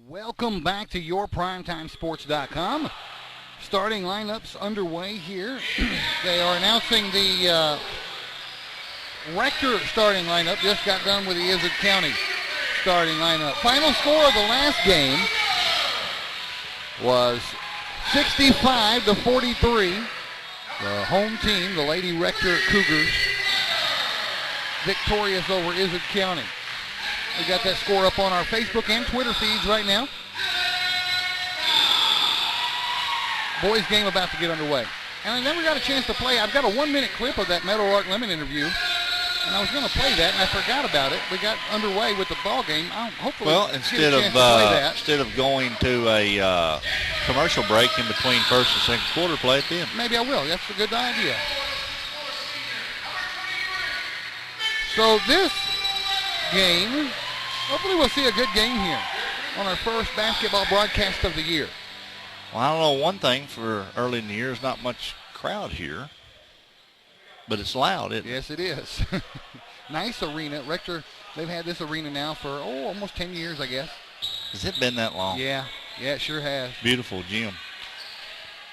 Welcome back to yourprimetimesports.com. Starting lineups underway here. They are announcing the Rector starting lineup. Just got done with the Izard County starting lineup. Final score of the last game was 65-43. The home team, the Lady Rector Cougars, victorious over Izard County. We got that score up on our Facebook and Twitter feeds right now. Boys game about to get underway. And I never got a chance to play. I've got a 1-minute clip of that Meadowlark Lemon interview. And I was going to play that, and I forgot about it. We got underway with the ball game. Hopefully, instead of going to a commercial break in between first and second quarter, play it then. Maybe I will. That's a good idea. So this game, hopefully we'll see a good game here on our first basketball broadcast of the year. Well, I don't know one thing for early in the year. There's not much crowd here, but it's loud, isn't it? Yes, it is. Nice arena. Rector, they've had this arena now for, almost 10 years, I guess. Has it been that long? Yeah, it sure has. Beautiful gym.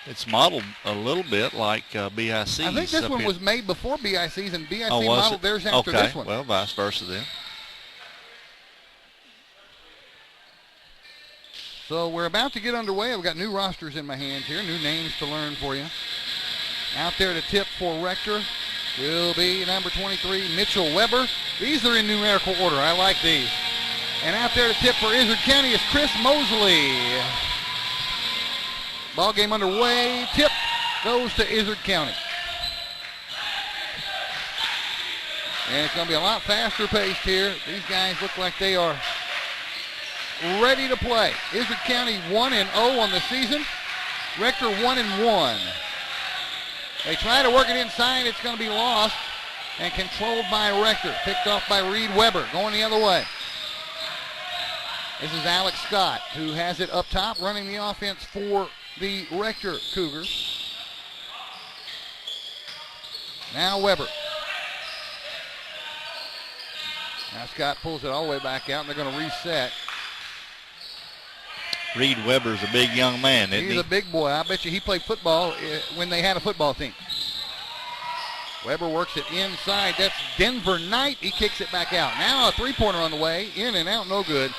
It's modeled a little bit like BIC's. I think this one was made before BIC's, and BIC modeled theirs after this one. Well, vice versa then. So we're about to get underway. I've got new rosters in my hands here, new names to learn for you. Out there to tip for Rector will be number 23, Mitchell Weber. These are in numerical order. I like these. And out there to tip for Izard County is Chris Mosley. Ball game underway. Tip goes to Izard County. And it's going to be a lot faster paced here. These guys look like they are ready to play. Izard County 1-0 on the season. Rector 1-1. They try to work it inside. It's going to be lost and controlled by Rector. Picked off by Reed Weber. Going the other way. This is Alex Scott, who has it up top, running the offense for the Rector Cougars. Now Weber. Now Scott pulls it all the way back out, and they're going to reset. Reed Weber's a big young man, isn't he? He's a big boy. I bet you he played football when they had a football team. Weber works it inside. That's Denver Knight. He kicks it back out. Now a three-pointer on the way. In and out, no good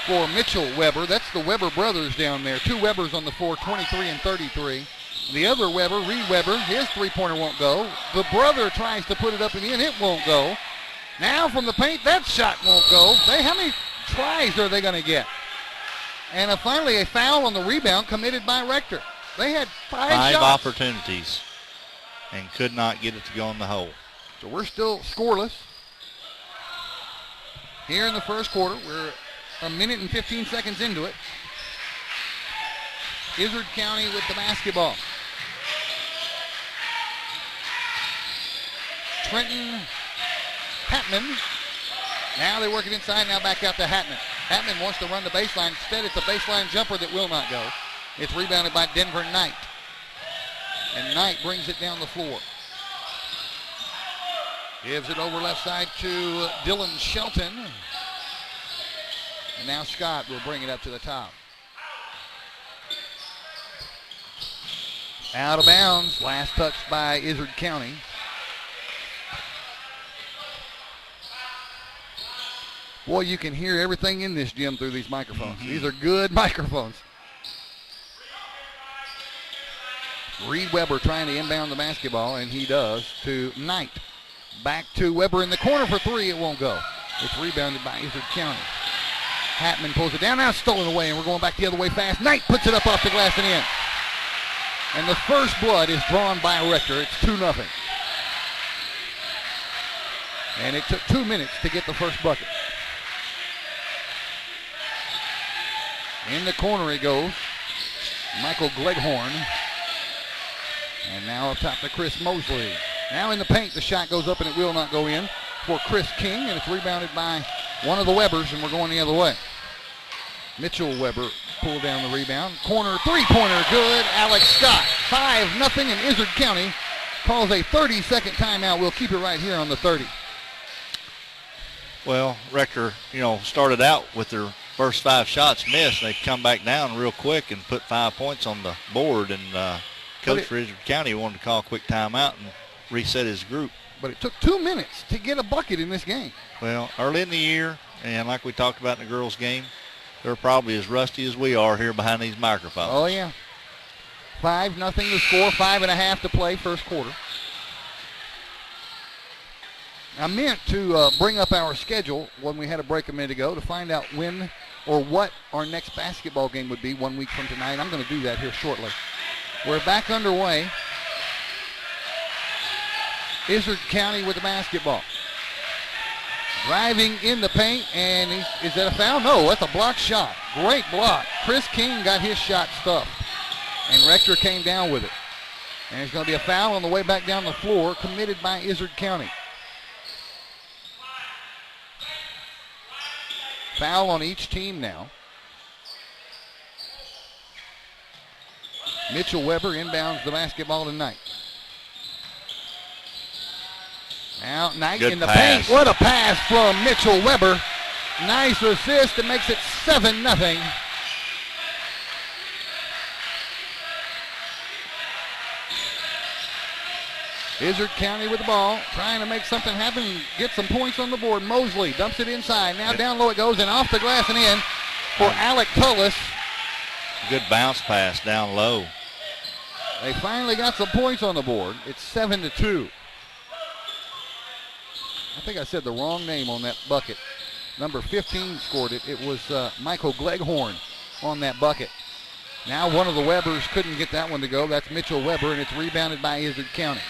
for Mitchell Weber. That's the Weber brothers down there. Two Webers on the floor, 23 and 33. The other Weber, Reed Weber, his three-pointer won't go. The brother tries to put it up and in. It won't go. Now from the paint, that shot won't go. How many tries are they going to get? And finally a foul on the rebound committed by Rector. They had five shots. Opportunities and could not get it to go in the hole. So we're still scoreless here in the first quarter. We're a minute and 15 seconds into it. Izard County with the basketball. Trenton Hatman. Now they work it inside, now back out to Hatman. Hatman wants to run the baseline. Instead, it's a baseline jumper that will not go. It's rebounded by Denver Knight. And Knight brings it down the floor. Gives it over left side to Dylan Shelton. And now Scott will bring it up to the top. Out of bounds. Last touch by Izard County. Boy, you can hear everything in this gym through these microphones. These are good microphones. Reed Weber trying to inbound the basketball, and he does to Knight. Back to Weber in the corner for three. It won't go. It's rebounded by Izard County. Hatman pulls it down. Now it's stolen away, and we're going back the other way fast. Knight puts it up off the glass and in. And the first blood is drawn by Rector. It's 2-0. And it took 2 minutes to get the first bucket. In the corner it goes. Michael Gleghorn. And now up top to Chris Mosley. Now in the paint, the shot goes up and it will not go in for Chris King. And it's rebounded by one of the Webers, and we're going the other way. Mitchell Weber pulled down the rebound. Corner three-pointer, good. Alex Scott, 5-0, and Izard County calls a 30-second timeout. We'll keep it right here on the 30. Well, Rector, started out with their first 5 shots missed, and they come back down real quick and put 5 points on the board. And coach for Izard County wanted to call a quick timeout and reset his group. But it took 2 minutes to get a bucket in this game. Well, early in the year, and like we talked about in the girls' game, they're probably as rusty as we are here behind these microphones. Oh, yeah. 5-0 to score, 5.5 to play first quarter. I meant to bring up our schedule when we had a break a minute ago to find out when or what our next basketball game would be 1 week from tonight. I'm going to do that here shortly. We're back underway. Izard County with the basketball. Driving in the paint, and is that a foul? No, that's a block shot. Great block. Chris King got his shot stuffed, and Rector came down with it. And it's going to be a foul on the way back down the floor committed by Izard County. Foul on each team now. Mitchell Weber inbounds the basketball tonight. Now Knight in the paint. What a pass from Mitchell Weber. Nice assist that makes it 7-0. Izard County with the ball, trying to make something happen, get some points on the board. Mosley dumps it inside. Now down low it goes, and off the glass and in for Alec Tullis. Good bounce pass down low. They finally got some points on the board. It's 7-2. I think I said the wrong name on that bucket. Number 15 scored it. It was Michael Gleghorn on that bucket. Now one of the Webers couldn't get that one to go. That's Mitchell Weber, and it's rebounded by Izard County.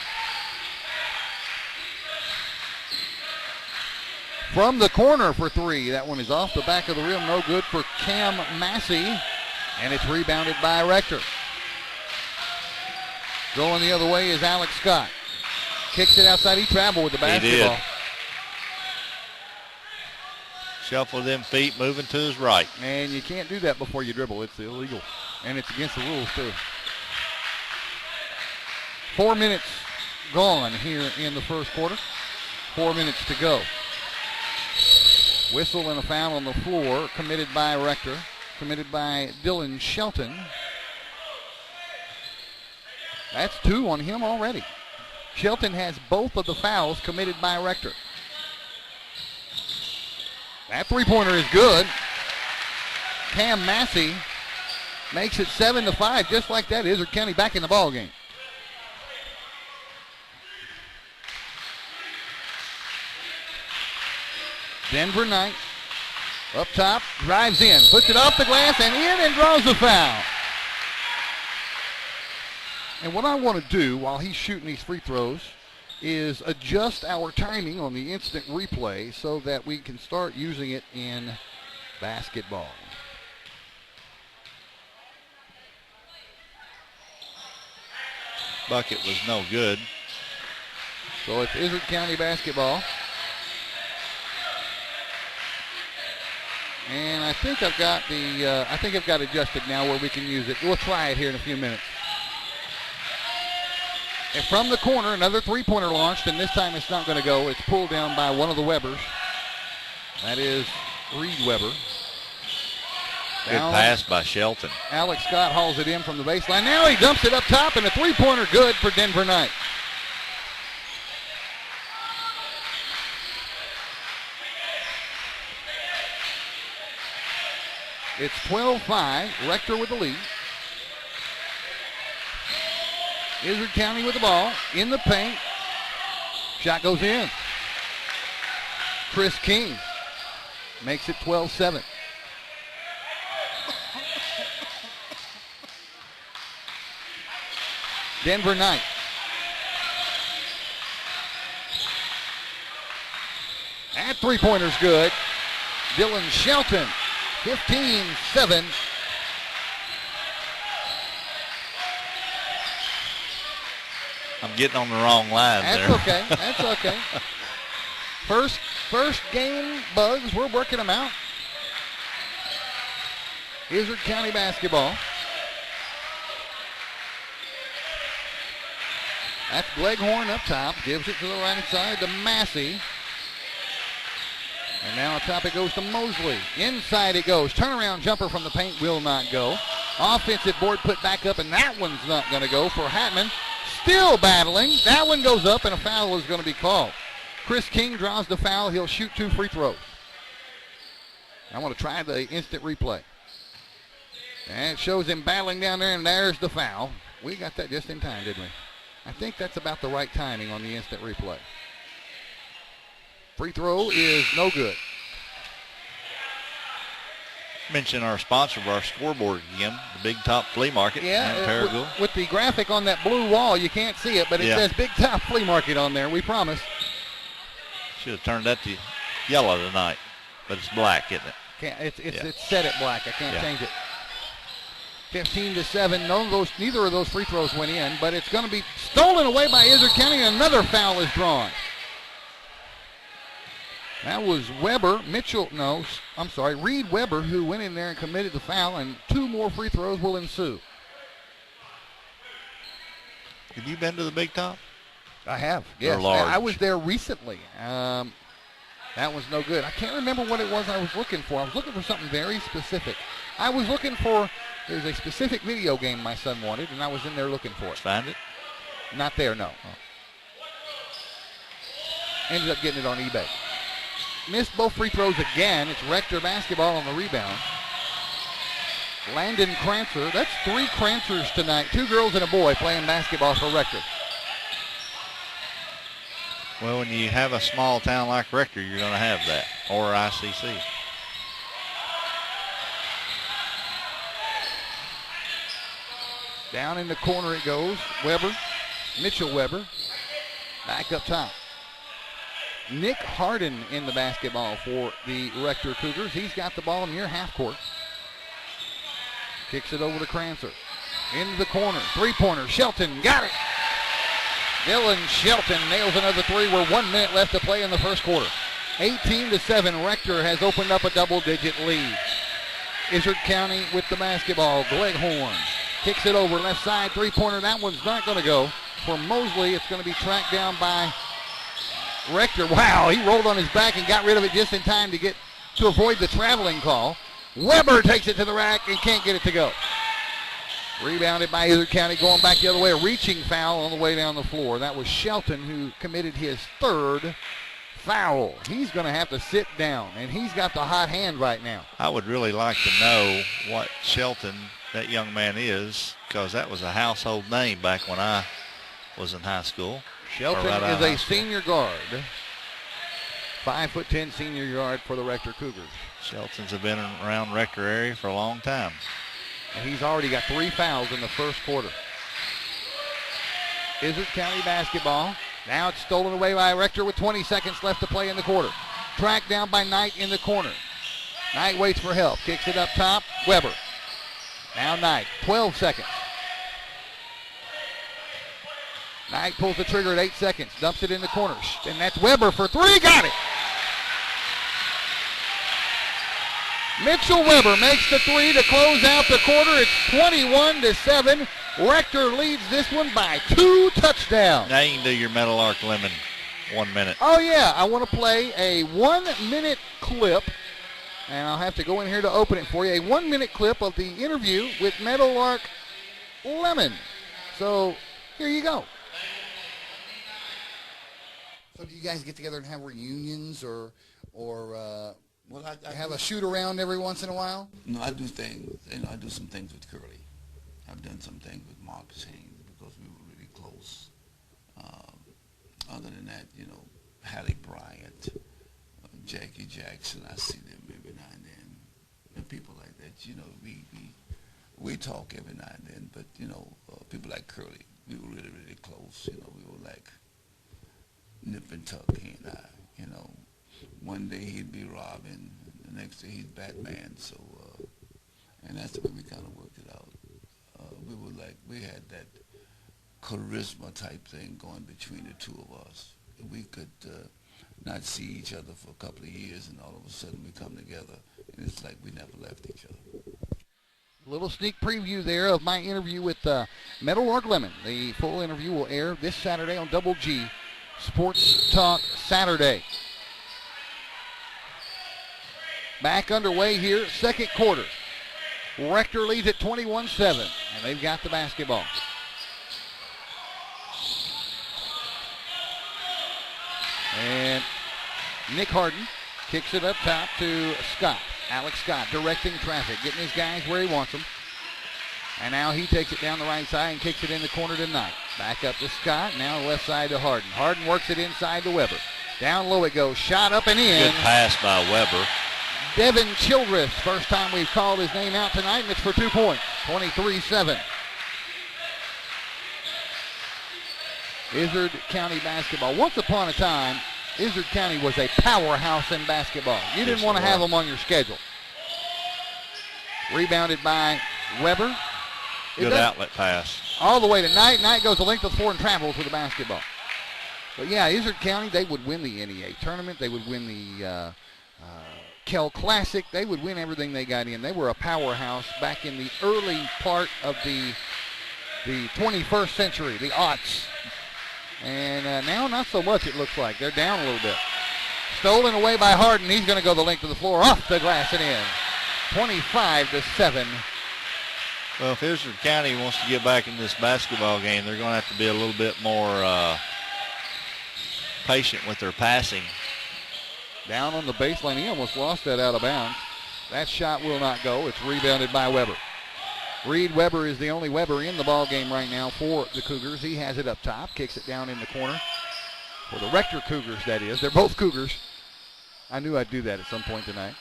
From the corner for 3. That one is off the back of the rim. No good for Cam Massey, and it's rebounded by Rector. Going the other way is Alex Scott. Kicks it outside. He traveled with the basketball. He did. Shuffle them feet, moving to his right. And you can't do that before you dribble. It's illegal. And it's against the rules, too. 4 minutes gone here in the first quarter. 4 minutes to go. Whistle and a foul on the floor committed by Rector. Committed by Dylan Shelton. That's 2 on him already. Shelton has both of the fouls committed by Rector. That three-pointer is good. Cam Massey makes it 7-5, just like that. Izard County back in the ball game. Denver Knight up top, drives in, puts it off the glass and in and draws the foul. And what I want to do while he's shooting these free throws is adjust our timing on the instant replay so that we can start using it in basketball. Bucket was no good. So it's Izard County basketball. And I think I've got adjusted now where we can use it. We'll try it here in a few minutes. And from the corner, another three-pointer launched, and this time it's not going to go. It's pulled down by one of the Webers. That is Reed Weber. Good pass by Shelton. Alex Scott hauls it in from the baseline. Now he dumps it up top, and a three-pointer good for Denver Knight. It's 12-5. Rector with the lead. Izard County with the ball in the paint. Shot goes in. Chris King makes it 12-7. Denver Knight. That three-pointer's good. Dylan Shelton, 15-7. I'm getting on the wrong line there. That's okay. That's okay. First game bugs, we're working them out. Izard County basketball. That's Gleghorn up top. Gives it to the right side to Massey. And now on top it goes to Mosley. Inside it goes. Turnaround jumper from the paint will not go. Offensive board put back up, and that one's not going to go for Hatman. Still battling. That one goes up, and a foul is going to be called. Chris King draws the foul. He'll shoot 2 free throws. I want to try the instant replay. And it shows him battling down there, and there's the foul. We got that just in time, didn't we? I think that's about the right timing on the instant replay. Free throw is no good. Mention our sponsor of our scoreboard again, the Big Top Flea Market. Yeah, with the graphic on that blue wall, you can't see it, but it says Big Top Flea Market on there. We promise. Should have turned that to yellow tonight, but it's black, isn't it? It's set at black. I can't change it. 15-7. Neither of those free throws went in, but it's going to be stolen away by Izard County, and another foul is drawn. That was Reed Weber, who went in there and committed the foul, and 2 more free throws will ensue. Have you been to the Big Top? I have, yes. I was there recently. That was no good. I can't remember what it was I was looking for. I was looking for something very specific. There's a specific video game my son wanted, and I was in there looking for it. Find it? Not there, no. Ended up getting it on eBay. Missed both free throws again. It's Rector basketball on the rebound. Landon Crancer. That's 3 Crancers tonight. 2 girls and a boy playing basketball for Rector. Well, when you have a small town like Rector, you're going to have that, or ICC. Down in the corner it goes. Mitchell Weber. Back up top. Nick Harden in the basketball for the Rector Cougars. He's got the ball near half court. Kicks it over to Crancer. Into the corner. 3-pointer. Shelton got it. Dylan Shelton nails another 3. We're 1 minute left to play in the first quarter. 18-7. Rector has opened up a double-digit lead. Izard County with the basketball. Gleghorn kicks it over left side. 3-pointer. That one's not going to go. For Mosley, it's going to be tracked down by Rector. Wow, he rolled on his back and got rid of it just in time to avoid the traveling call. Weber takes it to the rack and can't get it to go. Rebounded by Izard County, going back the other way. A reaching foul on the way down the floor. That was Shelton who committed his 3rd foul. He's going to have to sit down, and he's got the hot hand right now. I would really like to know what Shelton, that young man, is, because that was a household name back when I was in high school. Shelton is a senior guard. 5'10" senior guard for the Rector Cougars. Shelton's have been around Rector area for a long time. And he's already got 3 fouls in the first quarter. Izard County basketball. Now it's stolen away by Rector with 20 seconds left to play in the quarter. Tracked down by Knight in the corner. Knight waits for help. Kicks it up top. Weber. Now Knight. 12 seconds. Knight pulls the trigger at 8 seconds. Dumps it in the corner. And that's Weber for 3. Got it. Mitchell Weber makes the 3 to close out the quarter. It's 21-7. Rector leads this one by 2 touchdowns. Now you can do your Meadowlark Lemon 1 minute. Oh, yeah. I want to play a 1-minute clip. And I'll have to go in here to open it for you. A 1-minute clip of the interview with Meadowlark Lemon. So here you go. So do you guys get together and have reunions or well, I have a shoot around every once in a while? No, I do things. I do some things with Curly. I've done some things with Mark Shane because we were really close. Other than that, Hallie Bryant, Jackie Jackson, I see them every now and then. And people like that, we talk every now and then. But people like Curly, we were really, really close. We were like nip and tuck, he and I. One day he'd be Robin, the next day he's Batman. So, and that's the way we kind of worked it out. We had that charisma type thing going between the two of us. We could not see each other for a couple of years, and all of a sudden we come together, and it's like we never left each other. A little sneak preview there of my interview with Meadowlark Lemon. The full interview will air this Saturday on Double G Sports Talk Saturday. back underway here, second quarter. Rector leads at 21-7, and they've got the basketball. And Nick Harden kicks it up top to Scott. Alex Scott directing traffic, getting his guys where he wants them. And now he takes it down the right side and kicks it in the corner to Knight. Back up to Scott, now left side to Harden. Harden works it inside to Weber. Down low it goes, shot up and in. Good pass by Weber. Devin Childress, first time we've called his name out tonight, and it's for 2 points, 23-7. Izard County basketball. Once upon a time, Izard County was a powerhouse in basketball. You didn't want to have them on your schedule. Rebounded by Weber. Good outlet pass. All the way to Knight. Knight goes the length of the floor and travels with the basketball. But yeah, Izard County, they would win the NEA tournament. They would win the Kell Classic. They would win everything they got in. They were a powerhouse back in the early part of the 21st century, the aughts. And now not so much, it looks like. They're down a little bit. Stolen away by Harden. He's going to go the length of the floor, off the glass and in. 25-7. Well, if Izard County wants to get back in this basketball game, they're going to have to be a little bit more patient with their passing. Down on the baseline. He almost lost that out of bounds. That shot will not go. It's rebounded by Weber. Reed Weber is the only Weber in the ball game right now for the Cougars. He has it up top, kicks it down in the corner. For the Rector Cougars, that is. They're both Cougars. I knew I'd do that at some point tonight.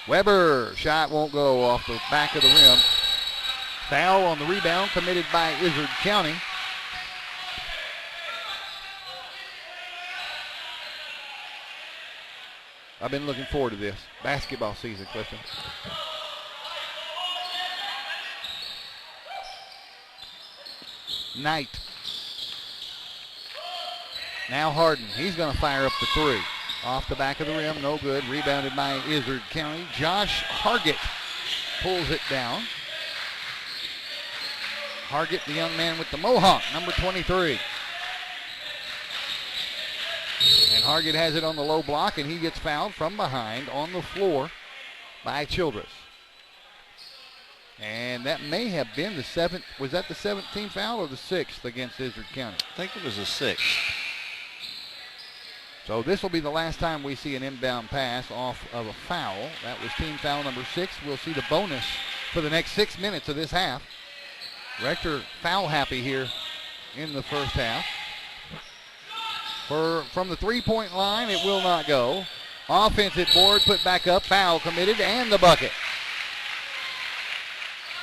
Weber, shot won't go off the back of the rim. Foul on the rebound committed by Izard County. I've been looking forward to this basketball season, Clifton. Knight. Now Harden. He's going to fire up the three. Off the back of the rim, no good. Rebounded by Izard County. Josh Hargett pulls it down. Hargett, the young man with the mohawk, number 23. And Hargett has it on the low block, and he gets fouled from behind on the floor by Childress. And that may have been the seventh. Was that the 17th foul or the 6th against Izard County? I think it was the 6th. So this will be the last time we see an inbound pass off of a foul. That was team foul number 6. We'll see the bonus for the next 6 minutes of this half. Rector foul happy here in the first half. From the three-point line, it will not go. Offensive board put back up, foul committed, and the bucket.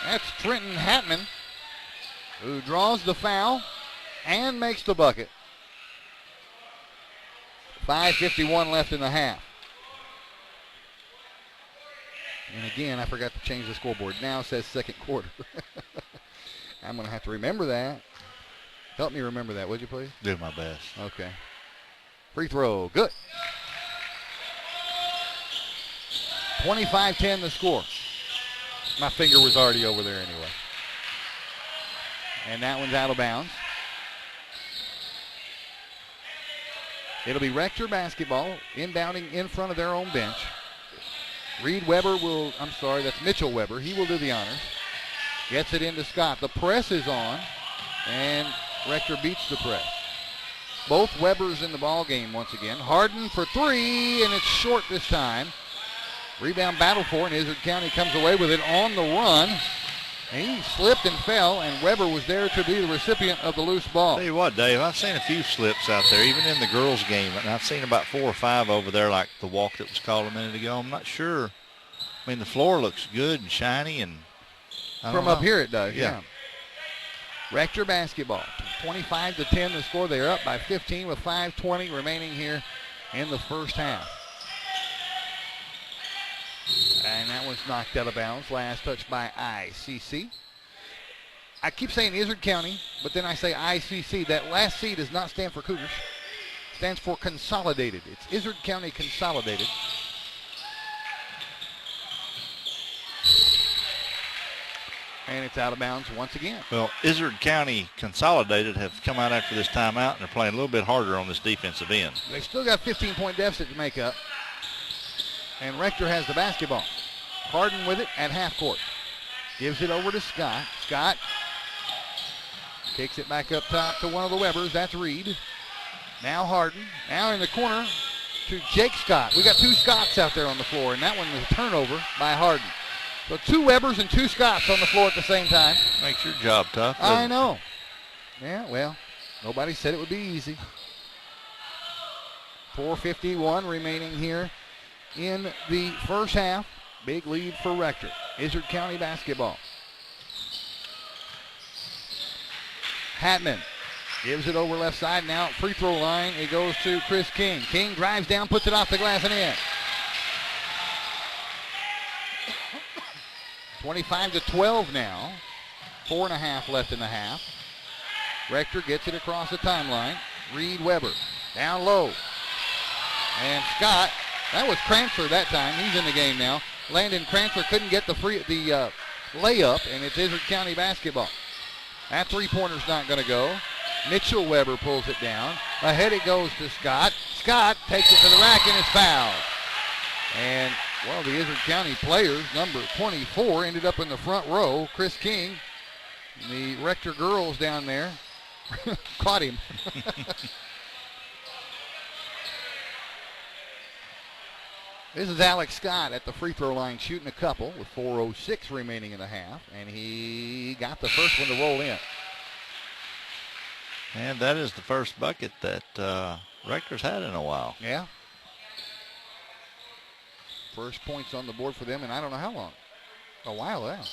That's Trenton Hatman, who draws the foul and makes the bucket. 5:51 left in the half. And again, I forgot to change the scoreboard. Now it says second quarter. I'm going to have to remember that. Help me remember that, would you please? Do my best. Okay. Free throw, good. 25-10 the score. My finger was already over there anyway. And that one's out of bounds. It'll be Rector basketball, inbounding in front of their own bench. Reed Weber will, that's Mitchell Weber. He will do the honors. Gets it into Scott. The press is on, and Rector beats the press. Both Webers in the ball game once again. Harden for three, and it's short this time. Rebound battle for, and Izard County comes away with it on the run. He slipped and fell, and Weber was there to be the recipient of the loose ball. Tell you what, Dave, I've seen a few slips out there, even in the girls' game, and I've seen about 4 or 5 over there, like the walk that was called a minute ago. I'm not sure. I mean, the floor looks good and shiny, and from up here it does, yeah. Rector basketball, 25-10 the score. They're up by 15 with 5:20 remaining here in the first half. And that one's knocked out of bounds. Last touch by ICC. I keep saying Izard County, but then I say ICC. That last C does not stand for Cougars. It stands for Consolidated. It's Izard County Consolidated. And it's out of bounds once again. Well, Izard County Consolidated have come out after this timeout, and they're playing a little bit harder on this defensive end. They've still got a 15-point deficit to make up. And Rector has the basketball. Harden with it at half court. Gives it over to Scott. Scott kicks it back up top to one of the Webbers. That's Reed. Now Harden. Now in the corner to Jake Scott. We got two Scotts out there on the floor, and that one was a turnover by Harden. So two Webbers and two Scotts on the floor at the same time. Makes your job tough. I know. Yeah, well, nobody said it would be easy. 4:51 remaining here in the first half. Big lead for Rector. Izard County basketball. Hatman gives it over left side. Now free throw line. It goes to Chris King. King drives down, puts it off the glass and in. 25-12 now. 4.5 left in the half. Rector gets it across the timeline. Reed Weber down low. And Scott, that was Crancer that time. He's in the game now. Landon Crancer couldn't get the layup, and it's Izard County basketball. That three-pointer's not going to go. Mitchell Weber pulls it down. Ahead it goes to Scott. Scott takes it to the rack and is fouled. And, well, the Izard County players, number 24, ended up in the front row. Chris King, the Rector girls down there, caught him. This is Alex Scott at the free throw line shooting a couple with 4:06 remaining in the half, and he got the first one to roll in. And that is the first bucket that Rector's had in a while. Yeah. First points on the board for them, and I don't know how long. A while now.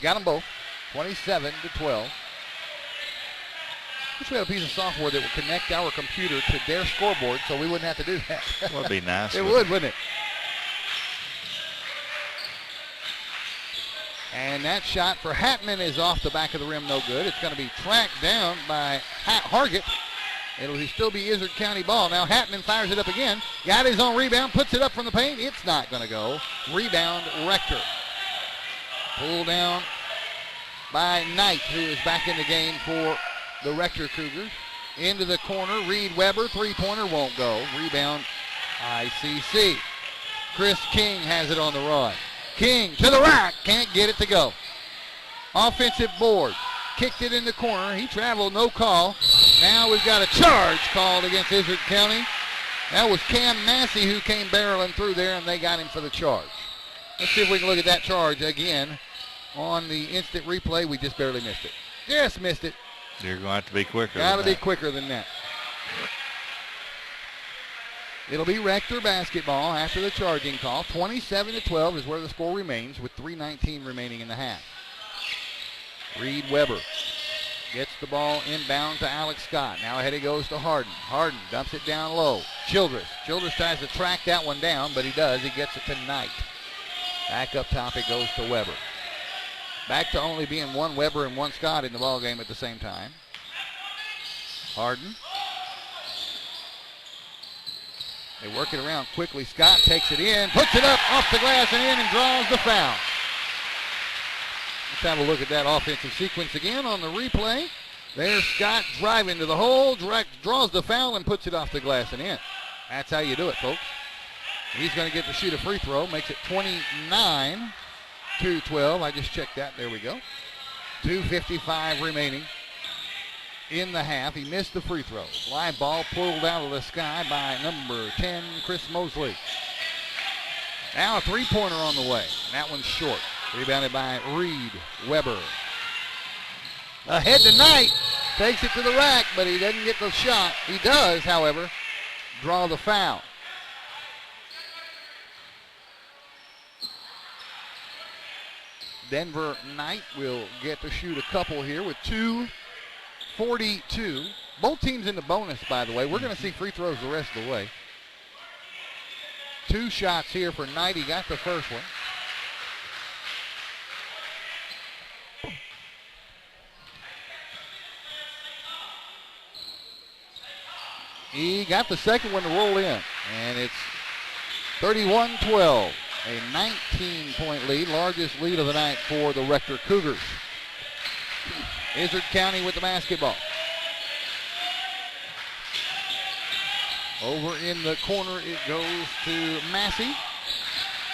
Got them both. 27-12. Wish we had a piece of software that would connect our computer to their scoreboard so we wouldn't have to do that. That would be nice. It would, wouldn't it? And that shot for Hatman is off the back of the rim, no good. It's going to be tracked down by Hargett. It'll still be Izard County ball. Now Hatman fires it up again. Got his own rebound, puts it up from the paint. It's not going to go. Rebound, Rector. Pulled down by Knight, who is back in the game for the Rector Cougars. Into the corner, Reed Weber. Three-pointer won't go. Rebound, ICC. Chris King has it on the run. King to the rack, can't get it to go. Offensive board, kicked it in the corner. He traveled, no call. Now we've got a charge called against Izard County. That was Cam Massey who came barreling through there, and they got him for the charge. Let's see if we can look at that charge again on the instant replay. We just barely missed it. Just missed it. You're going to have to be quicker. Got to be quicker than that. It'll be Rector basketball after the charging call. 27-12 is where the score remains with 3:19 remaining in the half. Reed Weber gets the ball inbound to Alex Scott. Now ahead he goes to Harden. Harden dumps it down low. Childress tries to track that one down, but he does. He gets it to Knight. Back up top it goes to Weber. Back to only being one Weber and one Scott in the ball game at the same time. Harden. They work it around quickly. Scott takes it in, puts it up off the glass and in, and draws the foul. Let's have a look at that offensive sequence again on the replay. There's Scott driving to the hole, draws the foul and puts it off the glass and in. That's how you do it, folks. He's going to get to shoot a free throw, makes it 29-12. I just checked that. There we go. 2:55 remaining in the half. He missed the free throw. Live ball pulled out of the sky by number 10, Chris Mosley. Now a three-pointer on the way. That one's short. Rebounded by Reed Weber. Ahead to Knight. Takes it to the rack, but he doesn't get the shot. He does, however, draw the foul. Denver Knight will get to shoot a couple here with 2:42. Both teams in the bonus, by the way. We're going to see free throws the rest of the way. Two shots here for Knight. He got the first one. He got the second one to roll in, and it's 31-12. A 19-point lead, largest lead of the night for the Rector Cougars. Izard County with the basketball. Over in the corner it goes to Massey.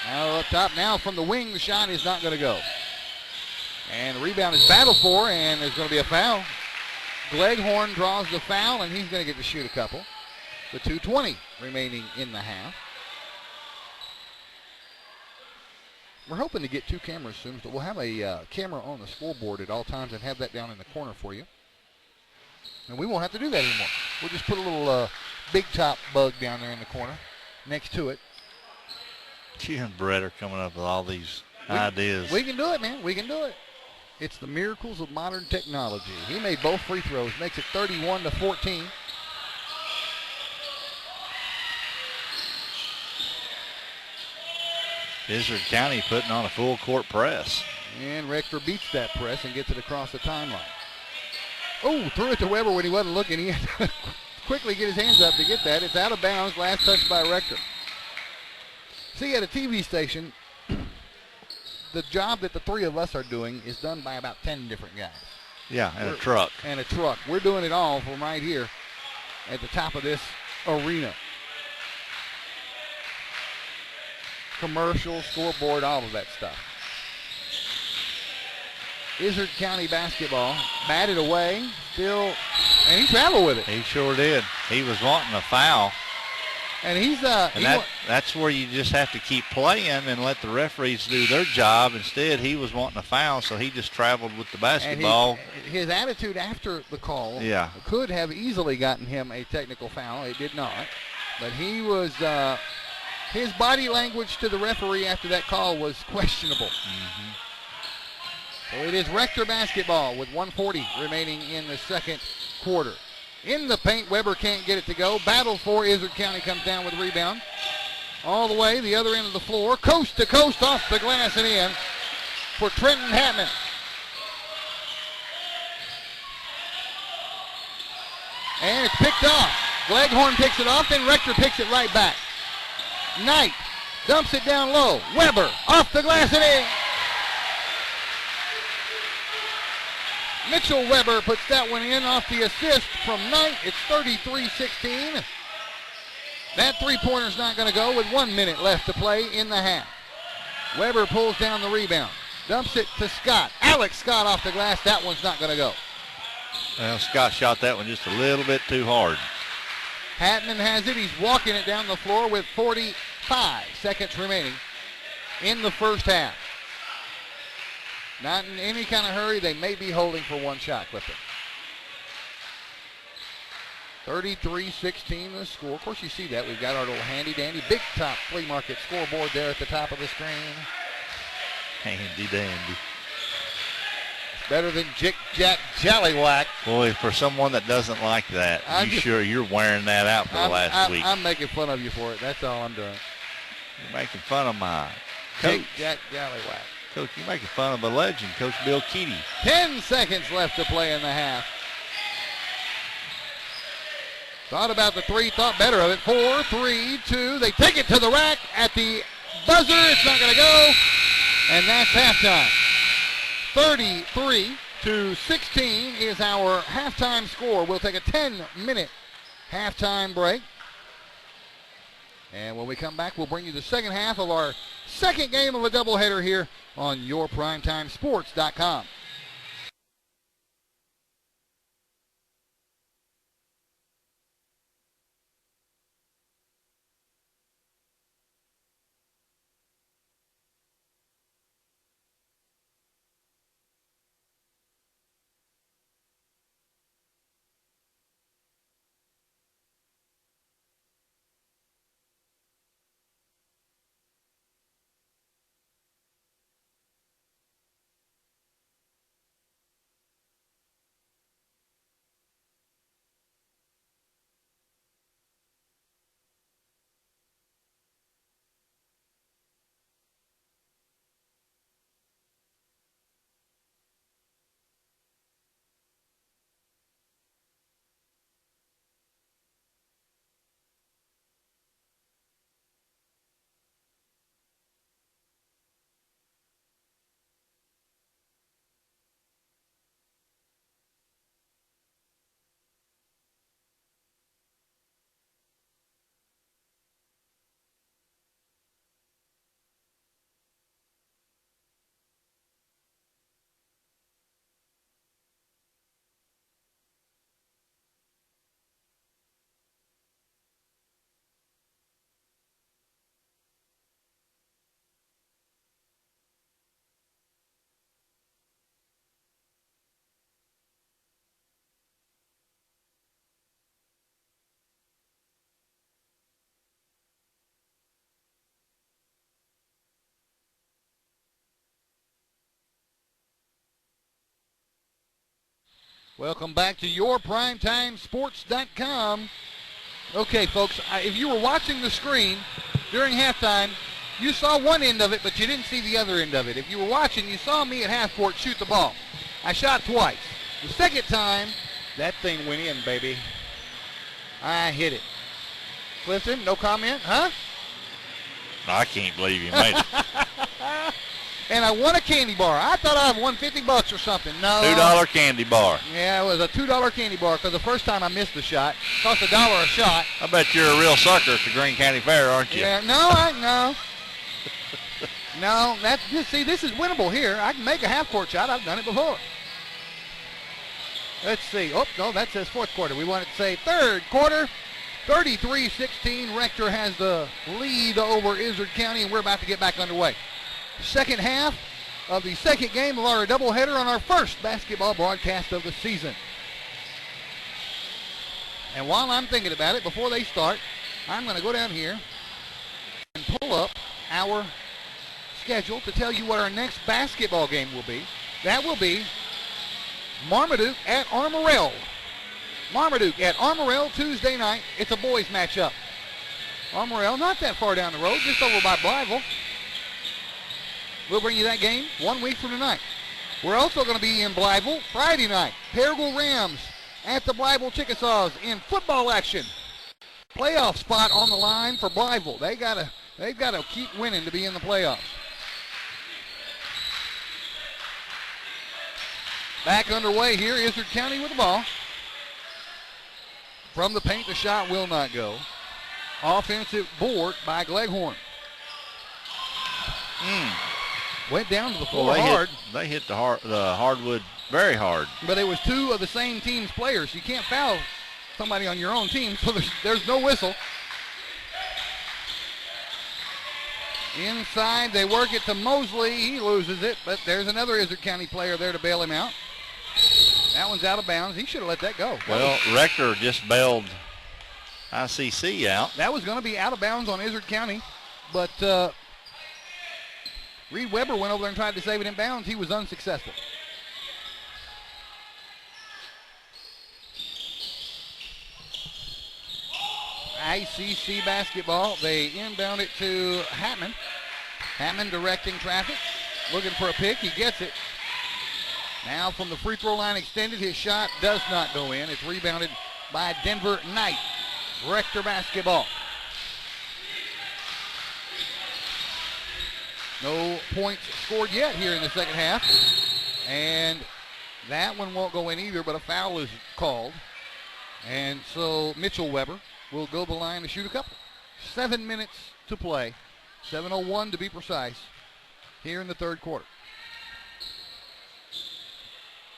Now up top. Now from the wing, the shot is not going to go. And the rebound is battled for, and there's going to be a foul. Gleghorn draws the foul, and he's going to get to shoot a couple. The 2:20 remaining in the half. We're hoping to get 2 cameras soon, but we'll have a camera on the scoreboard at all times and have that down in the corner for you. And we won't have to do that anymore. We'll just put a little big top bug down there in the corner next to it. She and Brett are coming up with all these ideas. We can do it, man. We can do it. It's the miracles of modern technology. He made both free throws, makes it 31-14. Izard County putting on a full court press. And Rector beats that press and gets it across the timeline. Oh, threw it to Weber when he wasn't looking. He had to quickly get his hands up to get that. It's out of bounds. Last touch by Rector. See, at a TV station, the job that the 3 of us are doing is done by about 10 different guys. Yeah, and a truck. And a truck. We're doing it all from right here at the top of this arena. Commercial, scoreboard, all of that stuff. Izard County basketball, batted away, still, and he traveled with it. He sure did. He was wanting a foul. And he's that's where you just have to keep playing and let the referees do their job. Instead, he was wanting a foul, so he just traveled with the basketball. His attitude after the call could have easily gotten him a technical foul. It did not. But he was his body language to the referee after that call was questionable. Mm-hmm. So it is Rector basketball with 1:40 remaining in the second quarter. In the paint, Weber can't get it to go. Battle for Izard County comes down with the rebound. All the way, the other end of the floor. Coast to coast, off the glass and in for Trenton Hatman. And it's picked off. Gleghorn picks it off, then Rector picks it right back. Knight dumps it down low. Weber off the glass and in. Mitchell Weber puts that one in off the assist from Knight. It's 33-16. That three-pointer's not going to go with 1 minute left to play in the half. Weber pulls down the rebound. Dumps it to Scott. Alex Scott off the glass. That one's not going to go. Well, Scott shot that one just a little bit too hard. Hatman has it. He's walking it down the floor with 45 seconds remaining in the first half. Not in any kind of hurry. They may be holding for one shot, Clifton. 33-16 the score. Of course, you see that. We've got our little handy-dandy big top flea market scoreboard there at the top of the screen. Handy-dandy. It's better than Jick Jack Jallywhack. Boy, for someone that doesn't like that, you're wearing that out for the last week. I'm making fun of you for it. That's all I'm doing. You're making fun of my Jick Jack Jallywhack. Coach, you're making fun of a legend, Coach Bill Keaty. 10 seconds left to play in the half. Thought about the three, thought better of it. 4, 3, 2. They take it to the rack at the buzzer. It's not going to go. And that's halftime. 33-16 is our halftime score. We'll take a 10-minute halftime break. And when we come back, we'll bring you the second half of our second game of a doubleheader here on yourprimetimesports.com. Welcome back to your PrimetimeSports.com. Okay, folks, if you were watching the screen during halftime, you saw one end of it, but you didn't see the other end of it. If you were watching, you saw me at half court shoot the ball. I shot twice. The second time, that thing went in, baby. I hit it. Clifton, no comment, huh? No, I can't believe you made it. And I won a candy bar. I thought I won $50 or something. No. $2 candy bar. Yeah, it was a $2 candy bar because the first time I missed the shot. Cost $1 a shot. I bet you're a real sucker at the Greene County Fair, aren't you? Yeah, no. No, see, this is winnable here. I can make a half-court shot. I've done it before. Let's see. Oh, no, that says fourth quarter. We want to say third quarter. 33-16. Rector has the lead over Izard County, and we're about to get back underway. Second half of the second game of our doubleheader on our first basketball broadcast of the season. And while I'm thinking about it, before they start, I'm going to go down here and pull up our schedule to tell you what our next basketball game will be. That will be Marmaduke at Armorel. Marmaduke at Armorel Tuesday night. It's a boys matchup. Armorel, not that far down the road, just over by Blytheville. We'll bring you that game 1 week from tonight. We're also going to be in Blytheville Friday night. Paragould Rams at the Blytheville Chickasaws in football action. Playoff spot on the line for Blytheville. They've got to keep winning to be in the playoffs. Back underway here, Izard County with the ball. From the paint, the shot will not go. Offensive board by Gleghorn. Went down to the floor hard. They hit the hardwood very hard. But it was two of the same team's players. You can't foul somebody on your own team, so there's no whistle. Inside, they work it to Mosley. He loses it, but there's another Izard County player there to bail him out. That one's out of bounds. He should have let that go. Well, Rector just bailed ICC out. That was going to be out of bounds on Izard County, but Reed Weber went over there and tried to save it in bounds. He was unsuccessful. ICC basketball. They inbound it to Hatman. Hatman directing traffic, looking for a pick. He gets it. Now from the free throw line extended, his shot does not go in. It's rebounded by Denver Knight. Rector basketball. No points scored yet here in the second half. And that one won't go in either, but a foul is called. And so Mitchell Weber will go the line to shoot a couple. 7 minutes to play. 7:01 to be precise here in the third quarter.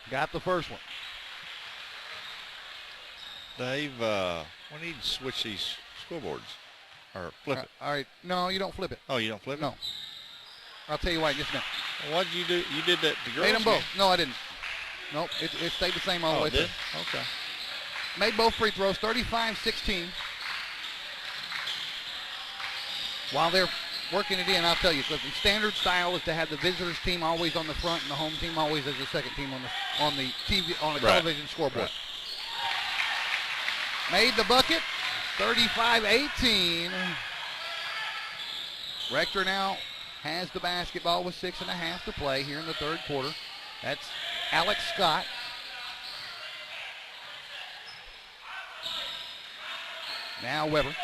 Got the first one. Dave, we need to switch these scoreboards or flip it. All right. No, you don't flip it. Oh, you don't flip it? No. I'll tell you why in just a minute. Well, what did you do? You did that to girls? Made them both. No, I didn't. Nope, it stayed the same all the way through. Okay. Made both free throws, 35-16. While they're working it in, I'll tell you, because the standard style is to have the visitors team always on the front and the home team always as the second team on the TV on the television scoreboard. Made the bucket, 35-18. Rector now has the basketball with 6.5 to play here in the third quarter. That's Alex Scott. Now Weber.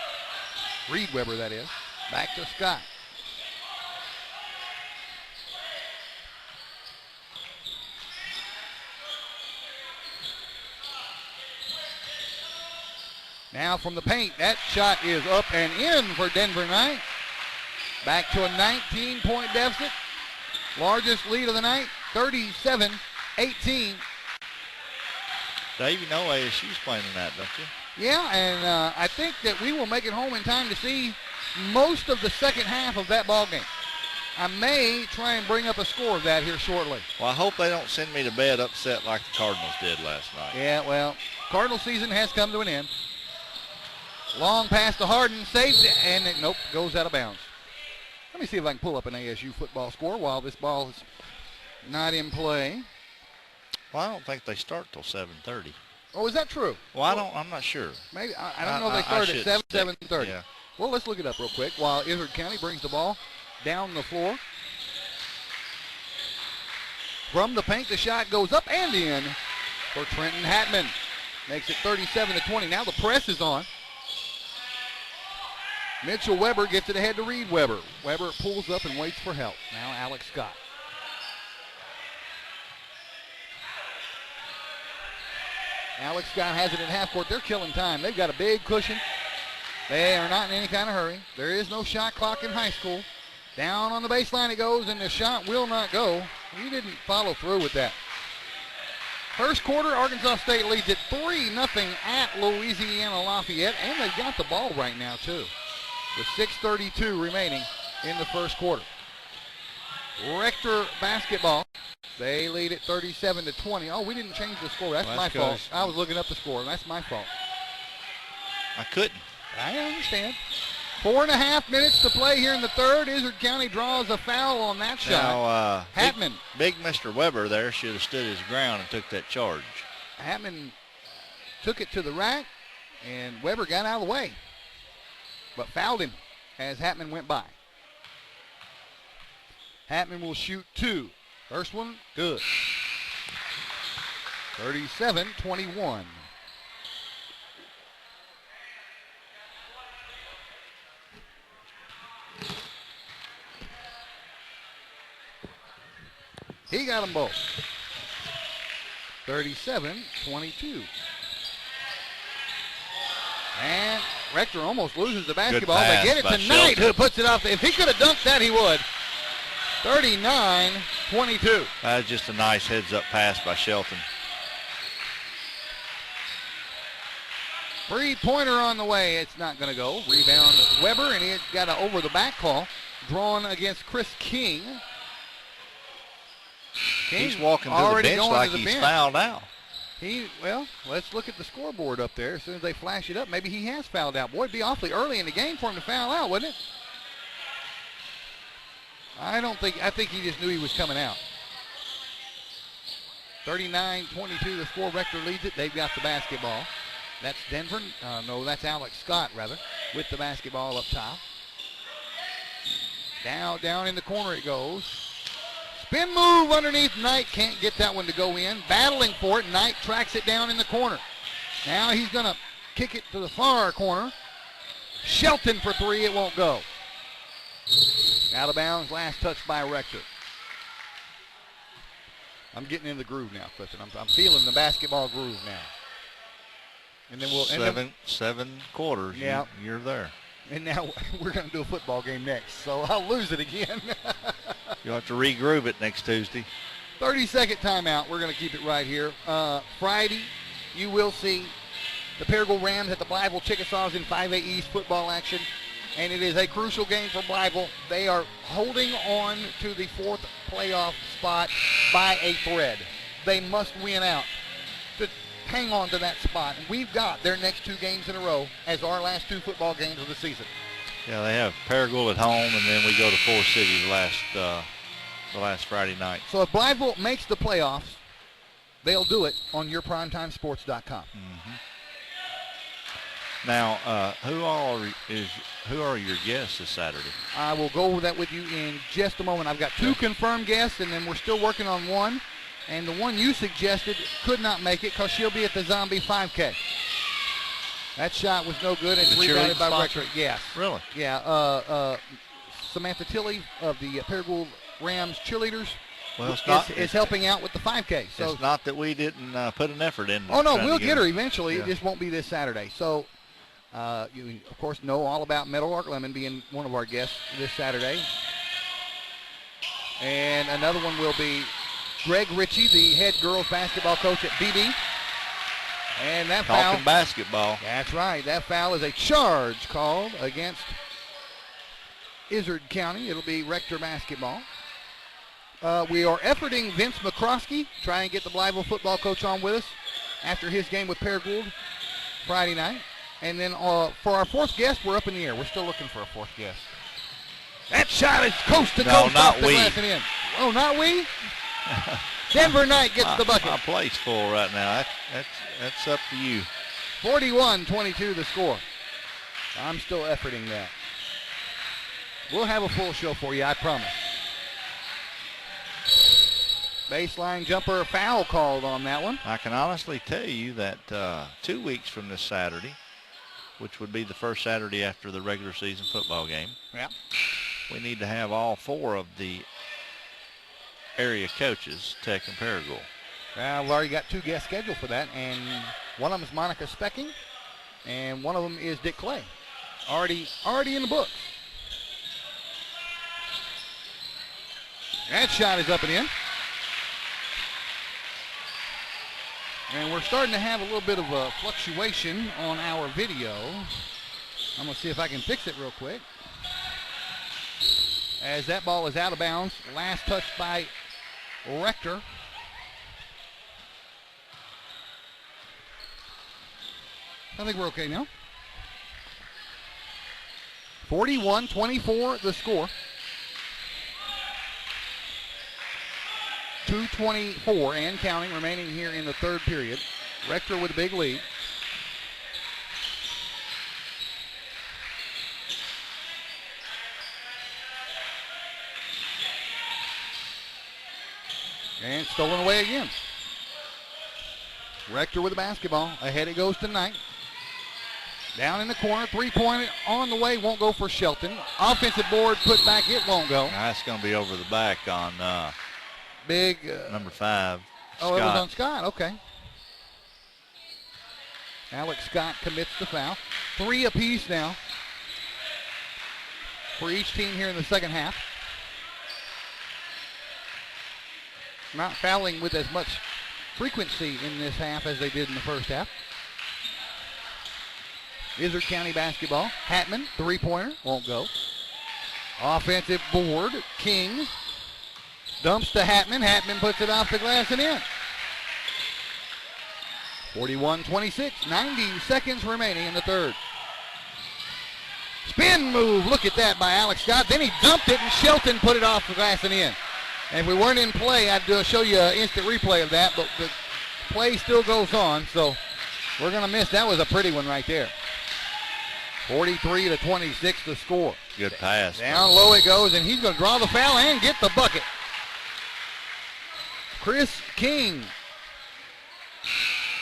Reed Weber, that is. Back to Scott. Now from the paint, that shot is up and in for Denver Knight. Back to a 19-point deficit. Largest lead of the night, 37-18. Dave, you know ASU's playing tonight, don't you? Yeah, and I think that we will make it home in time to see most of the second half of that ball game. I may try and bring up a score of that here shortly. Well, I hope they don't send me to bed upset like the Cardinals did last night. Yeah, well, Cardinal season has come to an end. Long pass to Harden, saves it, and it, nope, goes out of bounds. Let me see if I can pull up an ASU football score while this ball is not in play. Well, I don't think they start till 7:30. Oh, is that true? Well, I'm not sure. Maybe I don't know if they started at 7:30. Yeah. Well, let's look it up real quick while Izard County brings the ball down the floor. From the paint, the shot goes up and in for Trenton Hatman. Makes it 37-20. Now the press is on. Mitchell Weber gets it ahead to Reed Weber. Weber pulls up and waits for help. Now Alex Scott. Alex Scott has it in half court. They're killing time. They've got a big cushion. They are not in any kind of hurry. There is no shot clock in high school. Down on the baseline it goes, and the shot will not go. He didn't follow through with that. First quarter, Arkansas State leads at 3-0 at Louisiana Lafayette, and they've got the ball right now, too, with 6:32 remaining in the first quarter. Rector basketball. They lead at 37-20. Oh, we didn't change the score. That's my fault. I was looking up the score. That's my fault. I couldn't. I understand. 4.5 minutes to play here in the third. Izard County draws a foul on that shot. Now, Hatman. Big Mr. Weber there should have stood his ground and took that charge. Hatman took it to the rack, and Weber got out of the way, but fouled him as Hatman went by. Hatman will shoot two. First one, good. 37-21. He got them both. 37-22. And Rector almost loses the basketball. They get it to Knight, who puts it off. If he could have dunked that, he would. 39-22. That was just a nice heads-up pass by Shelton. Three-pointer on the way. It's not going to go. Rebound Weber, and he got an over-the-back call drawn against Chris King. He's walking to the bench like he's fouled out. Well, let's look at the scoreboard up there. As soon as they flash it up, maybe he has fouled out. Boy, it'd be awfully early in the game for him to foul out, wouldn't it? I think he just knew he was coming out. 39-22, the score. Rector leads it. They've got the basketball. That's Denver. No, that's Alex Scott, rather, with the basketball up top. Now down in the corner it goes. Spin move underneath Knight. Can't get that one to go in. Battling for it. Knight tracks it down in the corner. Now he's going to kick it to the far corner. Shelton for three. It won't go. Out of bounds. Last touch by Rector. I'm getting in the groove now, Clifton. I'm feeling the basketball groove now. And then we'll seven quarters. Yeah, you're there. And now we're going to do a football game next, so I'll lose it again. You'll have to regroup it next Tuesday. 30-second timeout. We're going to keep it right here. Friday, you will see the Paragould Rams at the Blytheville Chickasaws in 5A East football action, and it is a crucial game for Blytheville. They are holding on to the fourth playoff spot by a thread. They must win out to hang on to that spot. And we've got their next two games in a row as our last two football games of the season. Yeah, they have Paragould at home, and then we go to Forest City the last Friday night. So if Blytheville makes the playoffs, they'll do it on yourprimetimesports.com. Mm-hmm. Now, who are your guests this Saturday? I will go over that with you in just a moment. I've got two confirmed guests, and then we're still working on one. And the one you suggested could not make it because she'll be at the Zombie 5K. That shot was no good. It's rebounded by Rector. Yes. Really? Yeah. Samantha Tilley of the Paragould Rams cheerleaders is helping out with the 5K. So it's not that we didn't put an effort in. Oh, no, we'll get her eventually. Yeah. It just won't be this Saturday. So, you, of course, know all about Meadowlark Lemon being one of our guests this Saturday. And another one will be Greg Ritchie, the head girls basketball coach at BB. And that foul. Talking basketball. That's right. That foul is a charge called against Izard County. It'll be Rector basketball. We are efforting Vince McCroskey, try and get the Blytheville football coach on with us after his game with Paragould Friday night. And then for our fourth guest, we're up in the air. We're still looking for a fourth guest. That shot is coast to coast. No, not we. Oh, not we? Denver Knight gets the bucket. My plate's full right now. That's up to you. 41-22 the score. I'm still efforting that. We'll have a full show for you, I promise. Baseline jumper, foul called on that one. I can honestly tell you that 2 weeks from this Saturday, which would be the first Saturday after the regular season football game, we need to have all 4 of the area coaches, Tech and Paragould. Well, we've already got 2 guests scheduled for that, and one of them is Monica Specking, and one of them is Dick Clay. Already in the books. That shot is up and in. And we're starting to have a little bit of a fluctuation on our video. I'm going to see if I can fix it real quick. As that ball is out of bounds. Last touch by Rector. I think we're okay now. 41-24 the score. 2:24 and counting remaining here in the third period. Rector with a big lead. And stolen away again. Rector with the basketball. Ahead it goes to Knight. Down in the corner, three-pointer on the way, won't go for Shelton. Offensive board put back, it won't go. That's going to be over the back on big number 5. Oh, Scott. It was on Scott, okay. Alex Scott commits the foul. 3 apiece now for each team here in the second half. Not fouling with as much frequency in this half as they did in the first half. Izard County basketball. Hatman, three-pointer, won't go. Offensive board, King dumps to Hatman. Hatman puts it off the glass and in. 41-26, 90 seconds remaining in the third. Spin move, look at that by Alex Scott. Then he dumped it and Shelton put it off the glass and in. And if we weren't in play, I'd show you an instant replay of that, but the play still goes on, so we're going to miss. That was a pretty one right there. 43-26 the score. Good pass. Down low it goes, and he's going to draw the foul and get the bucket. Chris King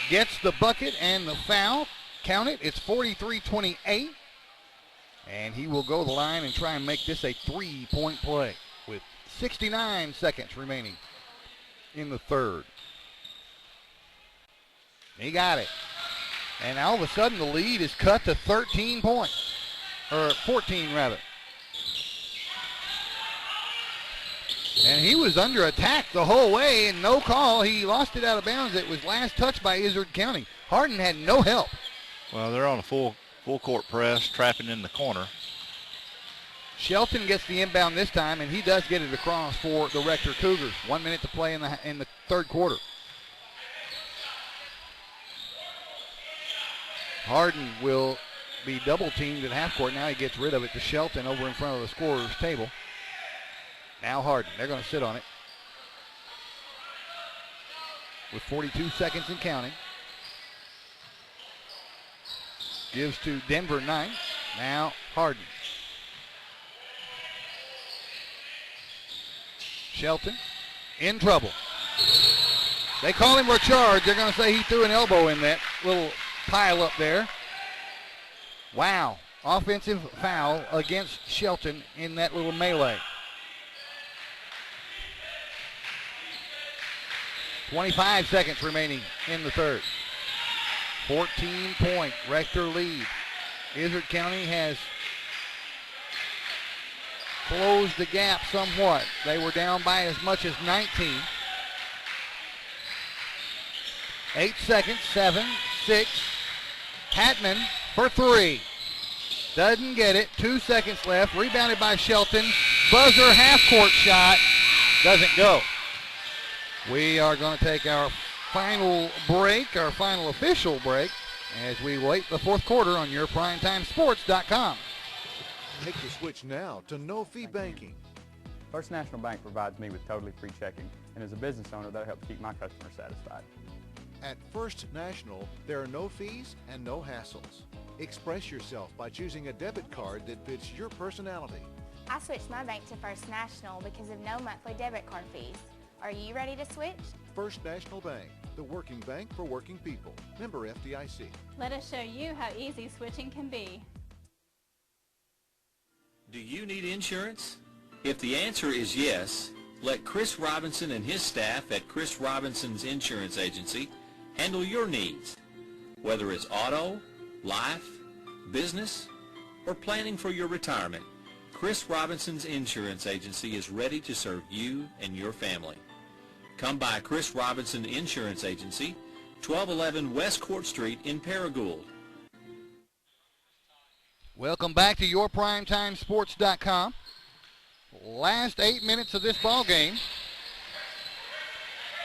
gets the bucket and the foul. Count it. It's 43-28. And he will go to the line and try and make this a three-point play with 69 seconds remaining in the third. He got it. And all of a sudden the lead is cut to 13 points. Or 14 rather. And he was under attack the whole way and no call. He lost it out of bounds. It was last touched by Izard County. Hardin had no help. Well, they're on a full court press, trapping in the corner. Shelton gets the inbound this time, and he does get it across for the Rector Cougars. 1 minute to play in the third quarter. Hardin will be double teamed at half court. Now he gets rid of it to Shelton over in front of the scorer's table. Now Hardin, they're going to sit on it with 42 seconds and counting. Gives to Denver Knight. Now Hardin. Shelton in trouble. They call him for a charge. They're going to say he threw an elbow in that little pile up there. Wow. Offensive foul against Shelton in that little melee. 25 seconds remaining in the third. 14-point Rector lead. Izard County has closed the gap somewhat. They were down by as much as 19. 8 seconds, 7, 6. Hatman for 3. Doesn't get it. 2 seconds left. Rebounded by Shelton. Buzzer half-court shot. Doesn't go. We are going to take our final break, our final official break, as we wait the fourth quarter on your PrimetimeSports.com. Make the switch now to no-fee banking. First National Bank provides me with totally free checking And as a business owner, that helps keep my customers satisfied. At First National, there are no fees and no hassles. Express yourself by choosing a debit card that fits your personality. I switched my bank to First National because of no monthly debit card fees. Are you ready to switch? First National Bank, the working bank for working people. Member FDIC. Let us show you how easy switching can be. Do you need insurance? If the answer is yes, let Chris Robinson and his staff at Chris Robinson's Insurance Agency handle your needs. Whether it's auto, life, business, or planning for your retirement, Chris Robinson's Insurance Agency is ready to serve you and your family. Come by Chris Robinson Insurance Agency, 1211 West Court Street in Paragould. Welcome back to yourprimetimesports.com. Last 8 minutes of this ball game.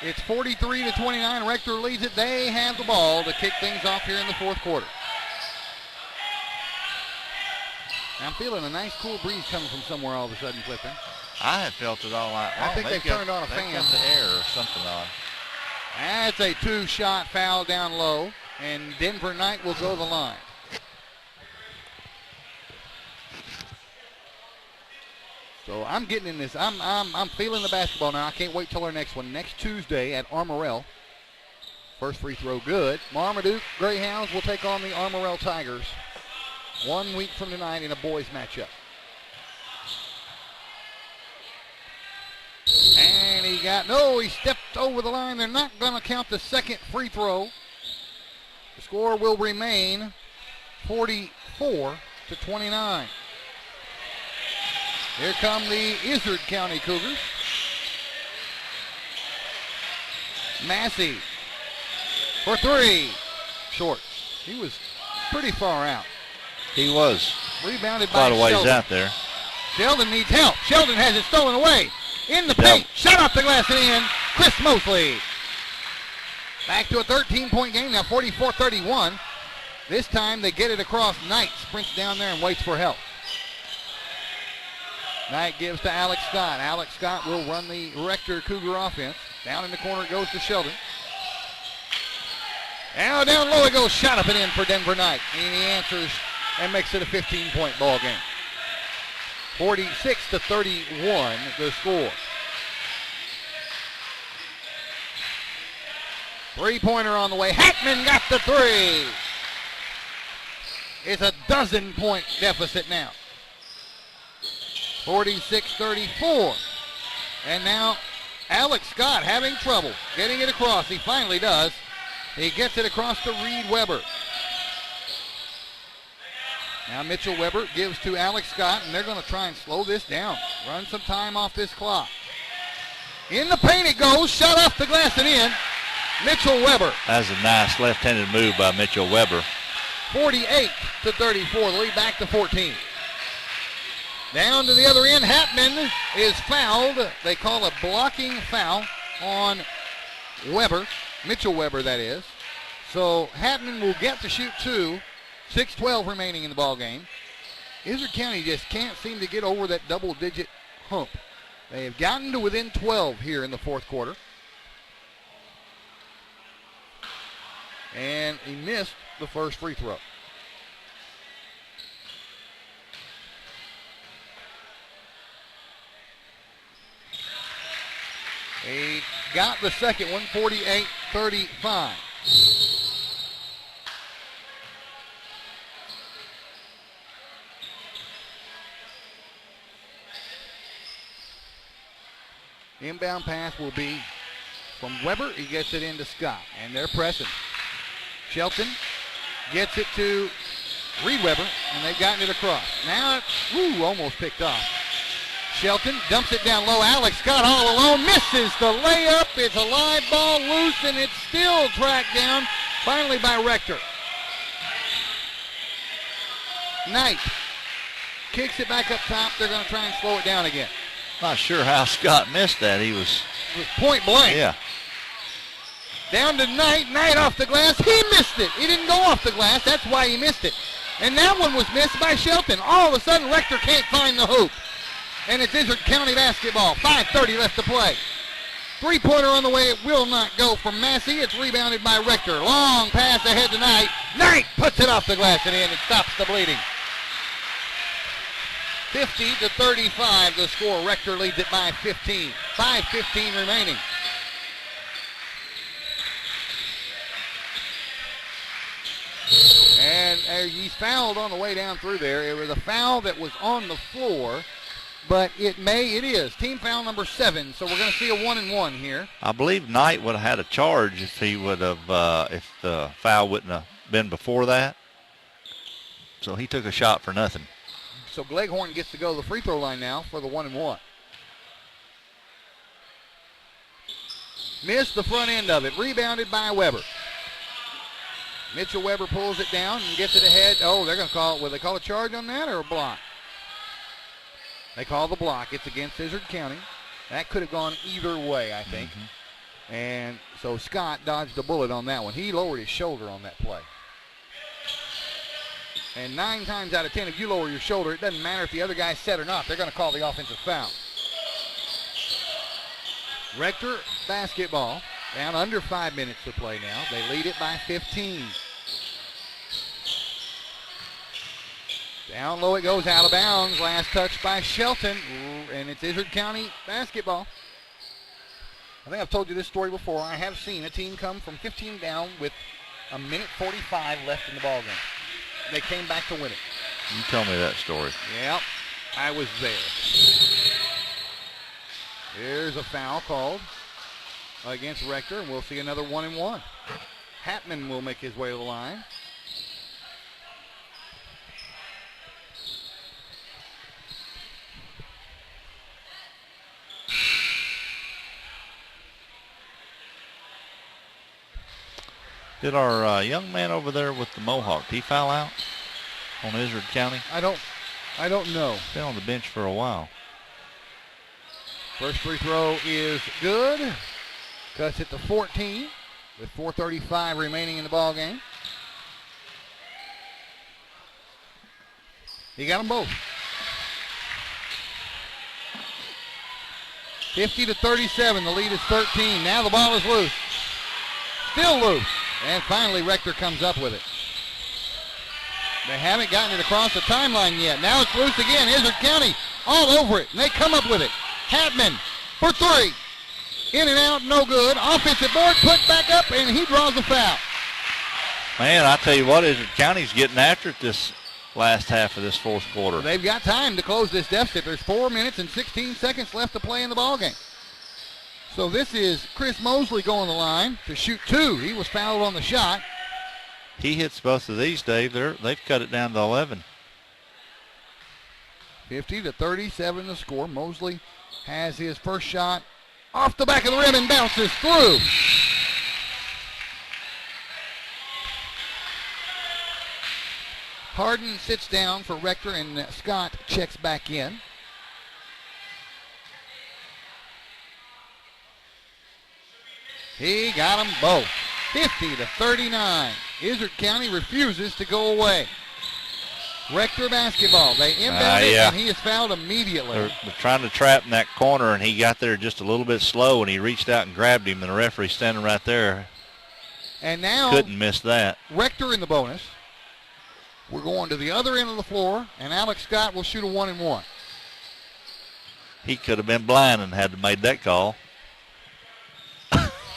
It's 43-29. Rector leads it. They have the ball to kick things off here in the fourth quarter. I'm feeling a nice cool breeze coming from somewhere all of a sudden, Clifton. I have felt it all night long. I think they've turned on a fan. They've got the air or something on. That's a two-shot foul down low, and Denver Knight will go to the line. So I'm getting in this. I'm feeling the basketball now. I can't wait till our next one. Next Tuesday at Armorel. First free throw good. Marmaduke Greyhounds will take on the Armorel Tigers 1 week from tonight in a boys matchup. And he stepped over the line. They're not going to count the second free throw. The score will remain 44-29. Here come the Izard County Cougars. Massey for three. Short. He was pretty far out. He was. Rebounded by Sheldon. A lot of ways Sheldon. out there. Sheldon needs help. Sheldon has it stolen away. In the paint. Shot off the glass and in. Chris Mosley. Back to a 13-point game now, 44-31. This time they get it across. Knight sprints down there and waits for help. Knight gives to Alex Scott. Alex Scott will run the Rector Cougar offense. Down in the corner it goes to Sheldon. Now down low it goes. Shot up and in for Denver Knight. And he answers and makes it a 15-point ball game. 46-31 the score. Three-pointer on the way. Hackman got the three. It's a dozen-point deficit now. 46-34. And now Alex Scott having trouble getting it across. He finally does. He gets it across to Reed Weber. Now Mitchell Weber gives to Alex Scott, and they're going to try and slow this down. Run some time off this clock. In the paint it goes. Shot off the glass and in. Mitchell Weber. That's a nice left-handed move by Mitchell Weber. 48-34. The lead back to 14. Down to the other end. Hatman is fouled. They call a blocking foul on Weber. Mitchell Weber, that is. So Hatman will get to shoot two. 6:12 remaining in the ball game. Izard County just can't seem to get over that double-digit hump. They have gotten to within 12 here in the fourth quarter. And he missed the first free throw. He got the second one, 48-35. Inbound pass will be from Weber. He gets it into Scott, and they're pressing. Shelton gets it to Reed Weber, and they've gotten it across. Now it's almost picked off. Shelton dumps it down low. Alex Scott all alone, misses the layup. It's a live ball loose, and it's still tracked down finally by Rector. Knight kicks it back up top. They're going to try and slow it down again. Not sure how Scott missed that. It was point blank. Yeah. Down to Knight. Knight off the glass. He missed it. He didn't go off the glass. That's why he missed it. And that one was missed by Shelton. All of a sudden, Rector can't find the hoop. And it's Izard County basketball. 5:30 left to play. Three-pointer on the way. It will not go from Massey. It's rebounded by Rector. Long pass ahead to Knight. Knight puts it off the glass and in. It stops the bleeding. 50-35 the score. Rector leads it by 15. 5:15 remaining. And he's fouled on the way down through there. It was a foul that was on the floor, but it is team foul number 7. So we're going to see a 1-and-1 here. I believe Knight would have had a charge if he would have, if the foul wouldn't have been before that. So he took a shot for nothing. So Gleghorn gets to go to the free throw line now for the 1-and-1. Missed the front end of it. Rebounded by Weber. Mitchell Weber pulls it down and gets it ahead. Oh, they're going to call it. Will they call a charge on that or a block? They call the block. It's against Izard County. That could have gone either way, I think. Mm-hmm. And so Scott dodged a bullet on that one. He lowered his shoulder on that play. And 9 times out of 10, if you lower your shoulder, it doesn't matter if the other guy's set or not. They're going to call the offensive foul. Rector basketball. Down under 5 minutes to play now. They lead it by 15. Down low it goes, out of bounds. Last touch by Shelton, and it's Izard County basketball. I think I've told you this story before. I have seen a team come from 15 down with a minute 45 left in the ball game. They came back to win it. You tell me that story. Yep, I was there. Here's a foul called against Rector, and we'll see another 1-and-1. Hatman will make his way to the line. Did our young man over there with the mohawk, did he foul out on Izard County? I don't know. Been on the bench for a while. First free throw is good. Cuts it to 14 with 4:35 remaining in the ball game. He got them both. 50-37. The lead is 13. Now the ball is loose. Still loose. And finally Rector comes up with it. They haven't gotten it across the timeline yet. Now it's loose again. Izard County all over it. And they come up with it. Hatman for 3. In and out, no good. Offensive board, put back up, and he draws the foul. Man, I tell you what, Izard County's getting after it this last half of this fourth quarter. They've got time to close this deficit. There's 4 minutes and 16 seconds left to play in the ballgame. So this is Chris Mosley going the line to shoot 2. He was fouled on the shot. He hits both of these, Dave. They've cut it down to 11. 50-37 the score. Mosley has his first shot off the back of the rim and bounces through. Harden sits down for Rector, and Scott checks back in. He got them both. 50-39. Izard County refuses to go away. Rector basketball. They inbound it, and he is fouled immediately. They're trying to trap in that corner, and he got there just a little bit slow, and he reached out and grabbed him, and the referee standing right there. And now couldn't miss that. Rector in the bonus. We're going to the other end of the floor, and Alex Scott will shoot a 1-and-1. He could have been blind and had to made that call.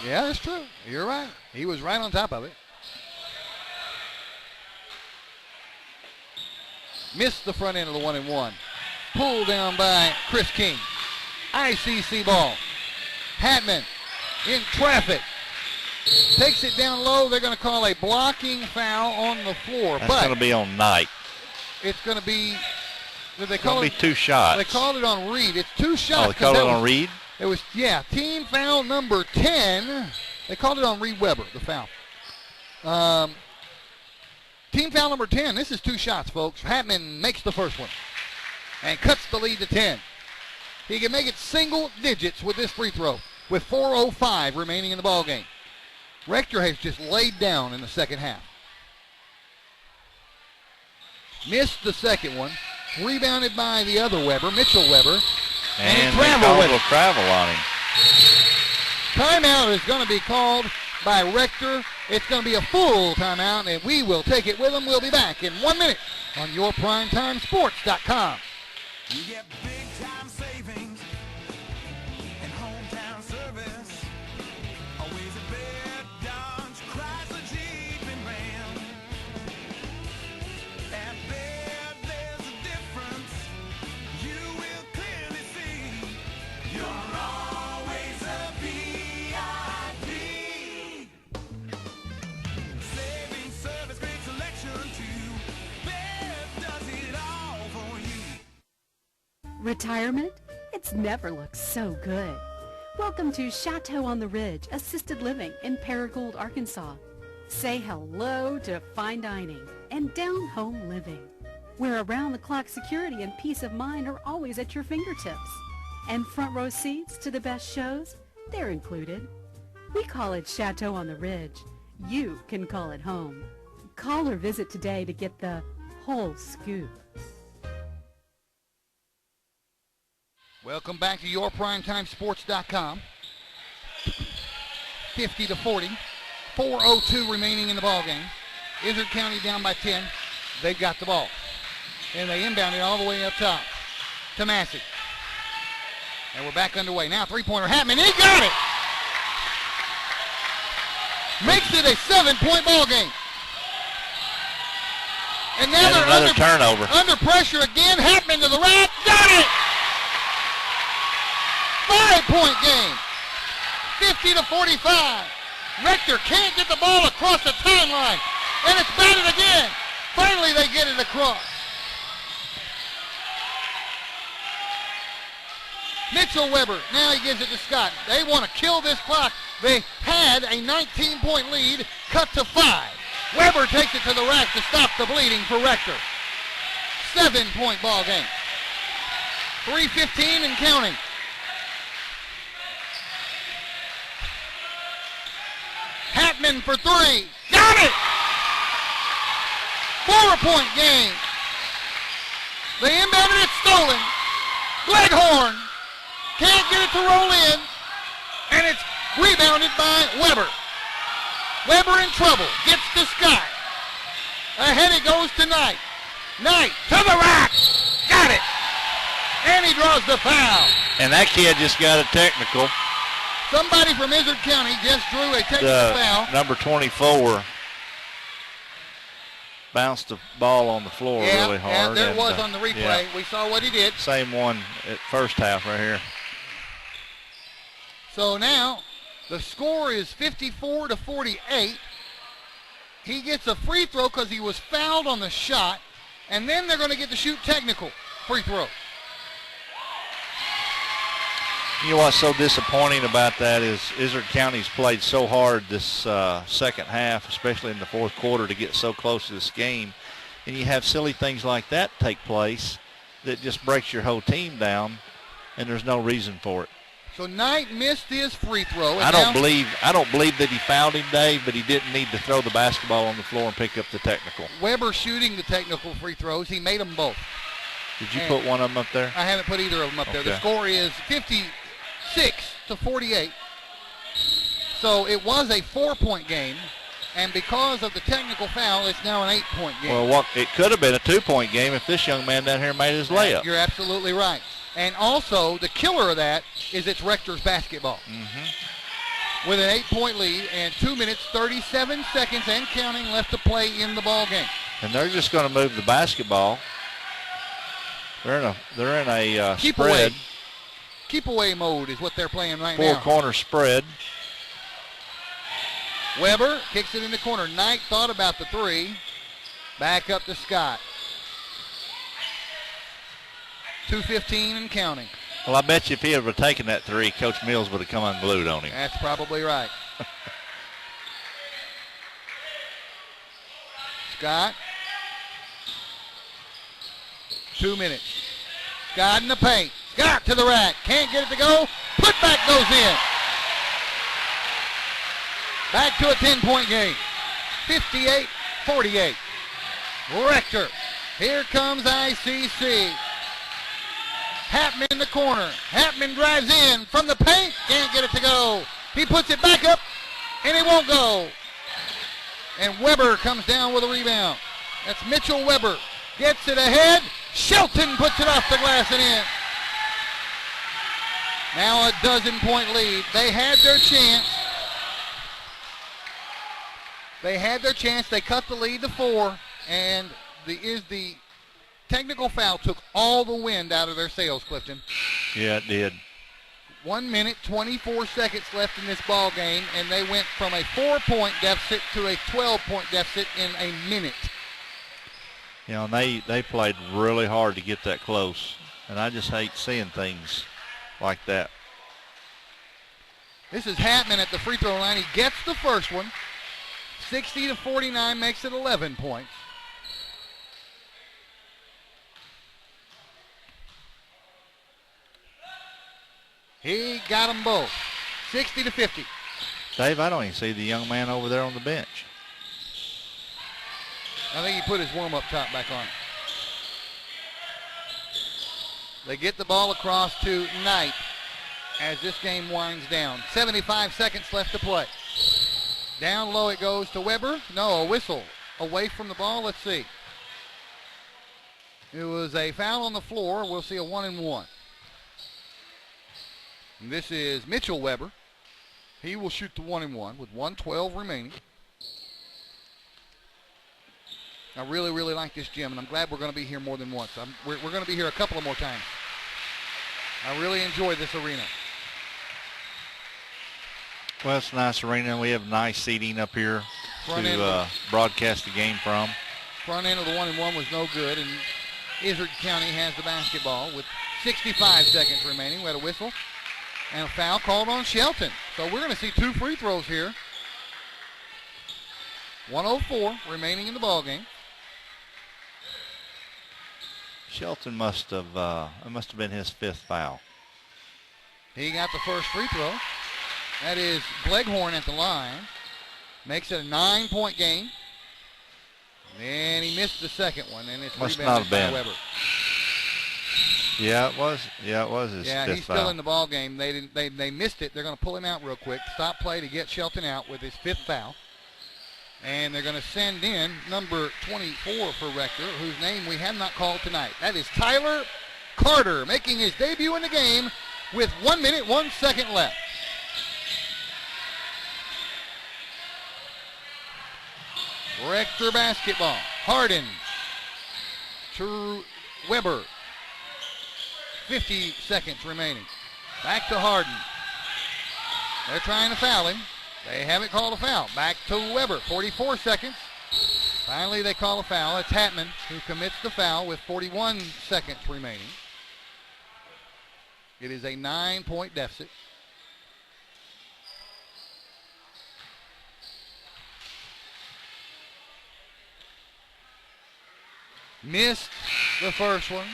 Yeah, that's true. You're right. He was right on top of it. Missed the front end of the 1-and-1. Pulled down by Chris King. ICC ball. Hatman in traffic. Takes it down low. They're going to call a blocking foul on the floor. That's going to be on Knight. It's going to be, It's going to be 2 shots. They called it on Reed. It's 2 shots. Oh, they called it on Reed? It was, yeah, team foul number 10. They called it on Reed Weber, the foul. Team foul number 10. This is 2 shots, folks. Hatman makes the first one and cuts the lead to 10. He can make it single digits with this free throw with 4:05 remaining in the ball game. Rector has just laid down in the second half. Missed the second one. Rebounded by the other Weber, Mitchell Weber. And he traveled with it. Travel on him. Timeout is going to be called by Rector. It's going to be a full timeout, and we will take it with them. We'll be back in 1 minute on yourprimetimesports.com. You get big time savings and hometown service. Always a bed, Dodge, Chrysler, Jeep, and Ram. At Baird, there's a difference you will clearly see. You're always a VIP. Saving service, great selection too. Baird does it all for you. Retirement? It's never looked so good. Welcome to Chateau on the Ridge Assisted Living in Paragould, Arkansas. Say hello to fine dining and down-home living, where around-the-clock security and peace of mind are always at your fingertips. And front row seats to the best shows, they're included. We call it Chateau on the Ridge. You can call it home. Call or visit today to get the whole scoop. Welcome back to yourprimetimesports.com. 50-40. 4:02 remaining in the ball game. Izard County down by 10. They've got the ball. And they inbound it all the way up top to Massey. And we're back underway. Now three-pointer Hatman. He got it! Makes it a 7-point ball game. And now they're another turnover. Under pressure again. Hatman to the rack. Got it! 5-point game. 50-45. Rector can't get the ball across the timeline. And it's batted again. Finally they get it across. Mitchell Weber, now he gives it to Scott. They want to kill this clock. They had a 19-point lead, cut to 5. Weber takes it to the rack to stop the bleeding for Rector. 7-point ball game. 3:15 and counting. Hatman for 3. Got it! 4-point game. They inbounded it, stolen. Leghorn can't get it to roll in, and it's rebounded by Weber. Weber in trouble, gets to Scott. Ahead it goes to Knight. Knight to the rack. Got it. And he draws the foul. And that kid just got a technical. Somebody from Izard County just drew a technical foul. Number 24 bounced the ball on the floor really hard. Yeah, there was on the replay. Yeah. We saw what he did. Same one at first half right here. So now the score is 54-48. He gets a free throw because he was fouled on the shot, and then they're going to get to shoot technical free throw. You know what's so disappointing about that is Izard County's played so hard this second half, especially in the fourth quarter, to get so close to this game. And you have silly things like that take place that just breaks your whole team down, and there's no reason for it. So Knight missed his free throw. I don't believe that he fouled him, Dave, but he didn't need to throw the basketball on the floor and pick up the technical. Weber shooting the technical free throws. He made them both. Did you put one of them up there? I haven't put either of them up there. The score is 56-48. So it was a 4-point game, and because of the technical foul, it's now an 8-point game. Well, it could have been a 2-point game if this young man down here made his layup. You're absolutely right. And also, the killer of that is it's Rector's basketball. Mm-hmm. With an 8-point lead and 2 minutes, 37 seconds and counting left to play in the ball game. And they're just going to move the basketball. They're in a keep spread. Away. Keep away mode is what they're playing right now. 4-corner spread. Weber kicks it in the corner. Knight thought about the 3. Back up to Scott. 2:15 and counting. Well, I bet you if he had taken that 3, Coach Mills would have come unglued on him. That's probably right. Scott. 2 minutes. Scott in the paint. Scott to the rack. Can't get it to go. Putback goes in. Back to a 10-point game. 58-48. Rector. Here comes ICC. Hatman in the corner. Hatman drives in from the paint. Can't get it to go. He puts it back up, and it won't go. And Weber comes down with a rebound. That's Mitchell Weber. Gets it ahead. Shelton puts it off the glass and in. Now a 12-point lead. They had their chance. They cut the lead to 4, and the technical foul took all the wind out of their sails, Clifton. Yeah, it did. 1 minute, 24 seconds left in this ball game, and they went from a 4-point deficit to a 12-point deficit in a minute. You know, they played really hard to get that close, and I just hate seeing things like that. This is Hatman at the free throw line. He gets the first one. 60-49 makes it 11 points. He got them both. 60-50. Dave, I don't even see the young man over there on the bench. I think he put his warm-up top back on. They get the ball across to Knight as this game winds down. 75 seconds left to play. Down low it goes to Weber. No, a whistle away from the ball. Let's see. It was a foul on the floor. We'll see a 1-and-1. And this is Mitchell Weber. He will shoot the 1-and-1 with 1:12 remaining. I really, really like this gym, and I'm glad we're going to be here more than once. We're going to be here a couple of more times. I really enjoy this arena. Well, it's a nice arena. We have nice seating up here to broadcast the game from. Front end of the 1-and-1 was no good, and Izard County has the basketball with 65 seconds remaining. We had a whistle and a foul called on Shelton. So we're going to see 2 free throws here. 1:04 remaining in the ball game. Shelton must have been his 5th foul. He got the first free throw. That is Gleghorn at the line. Makes it a 9-point game. And he missed the second one, and it's rebounded by Weber. Yeah, it was. Yeah, it was his 5th foul. Yeah, he's still in the ball game. They missed it. They're going to pull him out real quick. Stop play to get Shelton out with his 5th foul. And they're going to send in number 24 for Rector, whose name we have not called tonight. That is Tyler Carter, making his debut in the game with 1 minute, 1 second left. Rector basketball. Harden to Weber. 50 seconds remaining. Back to Harden. They're trying to foul him. They haven't called a foul. Back to Weber. 44 seconds. Finally, they call a foul. It's Hatman who commits the foul with 41 seconds remaining. It is a 9-point deficit. Missed the first one.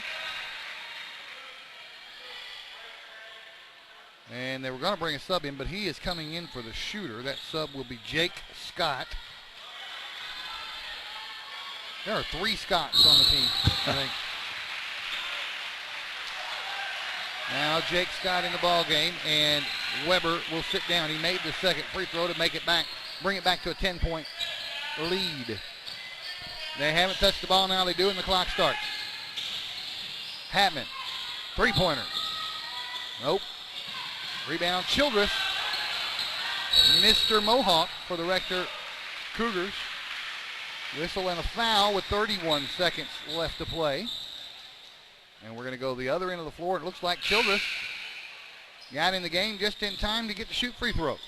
And they were going to bring a sub in, but he is coming in for the shooter. That sub will be Jake Scott. There are 3 Scotts on the team, I think. Now Jake Scott in the ball game, and Weber will sit down. He made the second free throw to make it back, bring it back to a 10-point lead. They haven't touched the ball now. They do, and the clock starts. Hatman, 3-pointer. Nope. Rebound, Childress. Mr. Mohawk for the Rector Cougars. Whistle and a foul with 31 seconds left to play. And we're going to go the other end of the floor. It looks like Childress got in the game just in time to get to shoot free throws.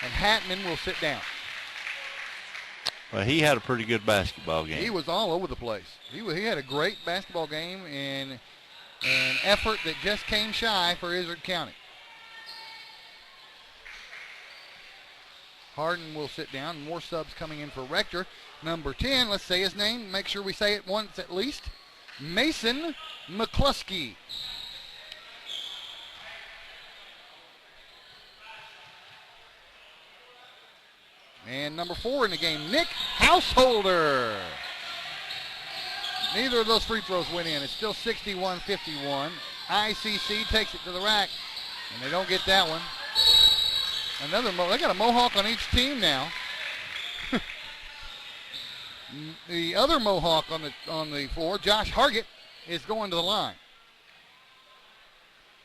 And Hatman will sit down. Well, he had a pretty good basketball game. He was all over the place. He had a great basketball game and an effort that just came shy for Izard County. Harden will sit down. More subs coming in for Rector. Number 10, let's say his name. Make sure we say it once at least. Mason McCluskey. And number 4 in the game, Nick Householder. Neither of those free throws went in. It's still 61-51. ICC takes it to the rack, and they don't get that one. They got a Mohawk on each team now. The other Mohawk on the floor, Josh Hargett, is going to the line.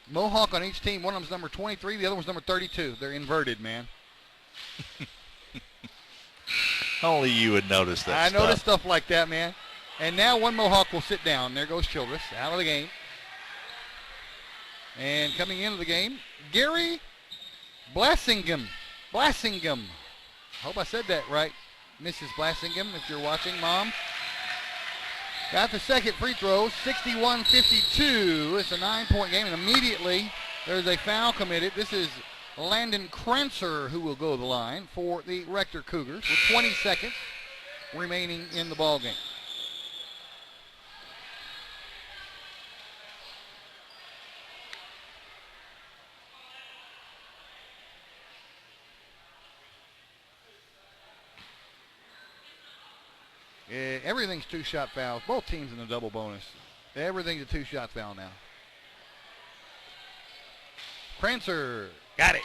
Mohawk on each team. One of them's number 23, the other one's number 32. They're inverted, man. Only you would notice that I notice stuff like that, man. And now one Mohawk will sit down. There goes Childress out of the game. And coming into the game, Gary Blassingham. Hope I said that right, Mrs. Blassingham, if you're watching, Mom. Got the second free throw, 61-52. It's a 9-point game, and immediately there's a foul committed. This is Landon Krancer who will go to the line for the Rector Cougars with 20 seconds remaining in the ball game. Everything's two-shot fouls. Both teams in the double bonus. Everything's a two-shot foul now. Krancer got it.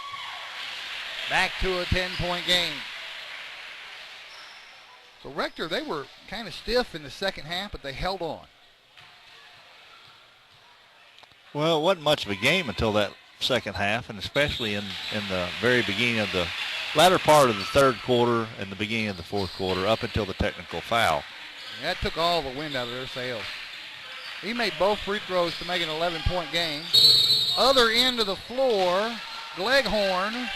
Back to a 10-point game. So Rector, they were kind of stiff in the second half, but they held on. Well, it wasn't much of a game until that second half, and especially in the very beginning of the latter part of the third quarter and the beginning of the fourth quarter up until the technical foul. That took all the wind out of their sails. He made both free throws to make an 11-point game. Other end of the floor, Gleghorn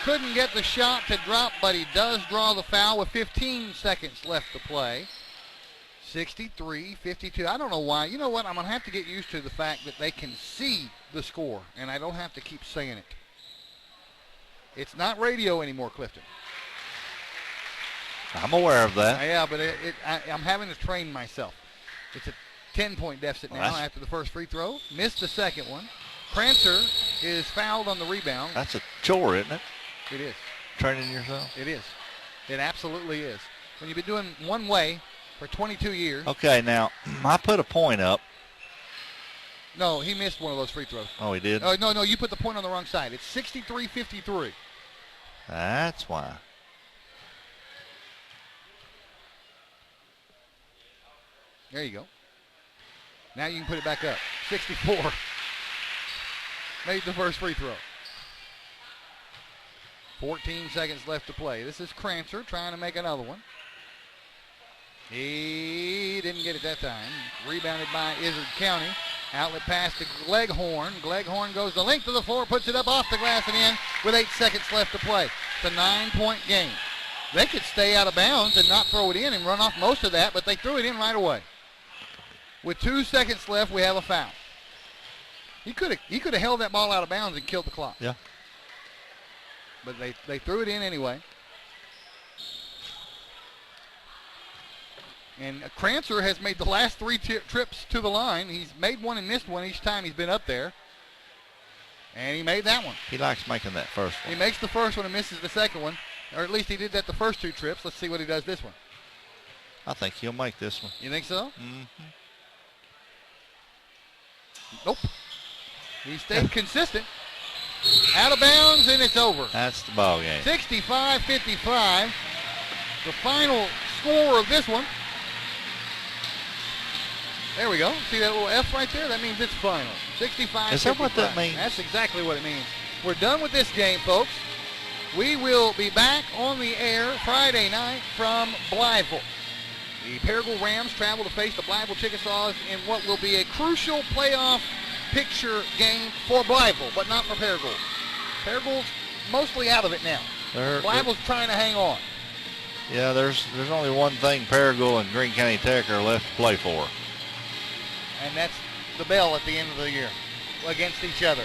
couldn't get the shot to drop, but he does draw the foul with 15 seconds left to play. 63-52. I don't know why. You know what? I'm going to have to get used to the fact that they can see the score, and I don't have to keep saying it. It's not radio anymore, Clifton. I'm aware of that. Yeah, but I'm having to train myself. It's a 10-point deficit now after the first free throw. Missed the second one. Krancer is fouled on the rebound. That's a chore, isn't it? It is. Training yourself? It is. It absolutely is. When you've been doing one way for 22 years. Okay, now, I put a point up. No, he missed one of those free throws. Oh, he did? Oh, no, you put the point on the wrong side. It's 63-53. That's why. There you go. Now you can put it back up. 64. Made the first free throw. 14 seconds left to play. This is Krancer trying to make another one. He didn't get it that time. Rebounded by Izard County. Outlet pass to Gleghorn. Gleghorn goes the length of the floor, puts it up off the glass and in with 8 seconds left to play. It's a 9-point game. They could stay out of bounds and not throw it in and run off most of that, but they threw it in right away. With 2 seconds left, we have a foul. He could have held that ball out of bounds and killed the clock. Yeah. But they threw it in anyway. And Krancer has made the last 3 trips to the line. He's made one and missed one each time he's been up there. And he made that one. He likes making that first one. He makes the first one and misses the second one. Or at least he did that the first 2 trips. Let's see what he does this one. I think he'll make this one. You think so? Mm-hmm. Nope. He stayed consistent. Out of bounds, and it's over. That's the ball game. 65-55. The final score of this one. There we go. See that little F right there? That means it's final. 65-55. Is that what that means? That's exactly what it means. We're done with this game, folks. We will be back on the air Friday night from Blytheville. The Paragould Rams travel to face the Blytheville Chickasaws in what will be a crucial playoff picture game for Blytheville, but not for Paragould. Paragould's mostly out of it now. Blytheville's trying to hang on. Yeah, there's only one thing Paragould and Greene County Tech are left to play for. And that's the bell at the end of the year against each other.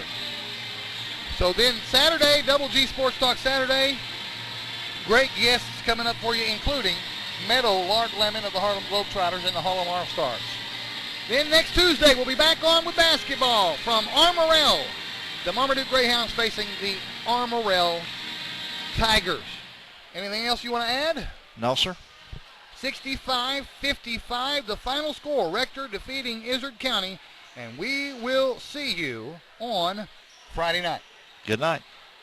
So then Saturday, Double G Sports Talk Saturday. Great guests coming up for you, including Meadowlark Lemon of the Harlem Globetrotters and the Harlem All-Stars. Then next Tuesday, we'll be back on with basketball from Armorel. The Marmaduke Greyhounds facing the Armorel Tigers. Anything else you want to add? No, sir. 65-55, the final score. Rector defeating Izard County And we will see you on Friday night. Good night.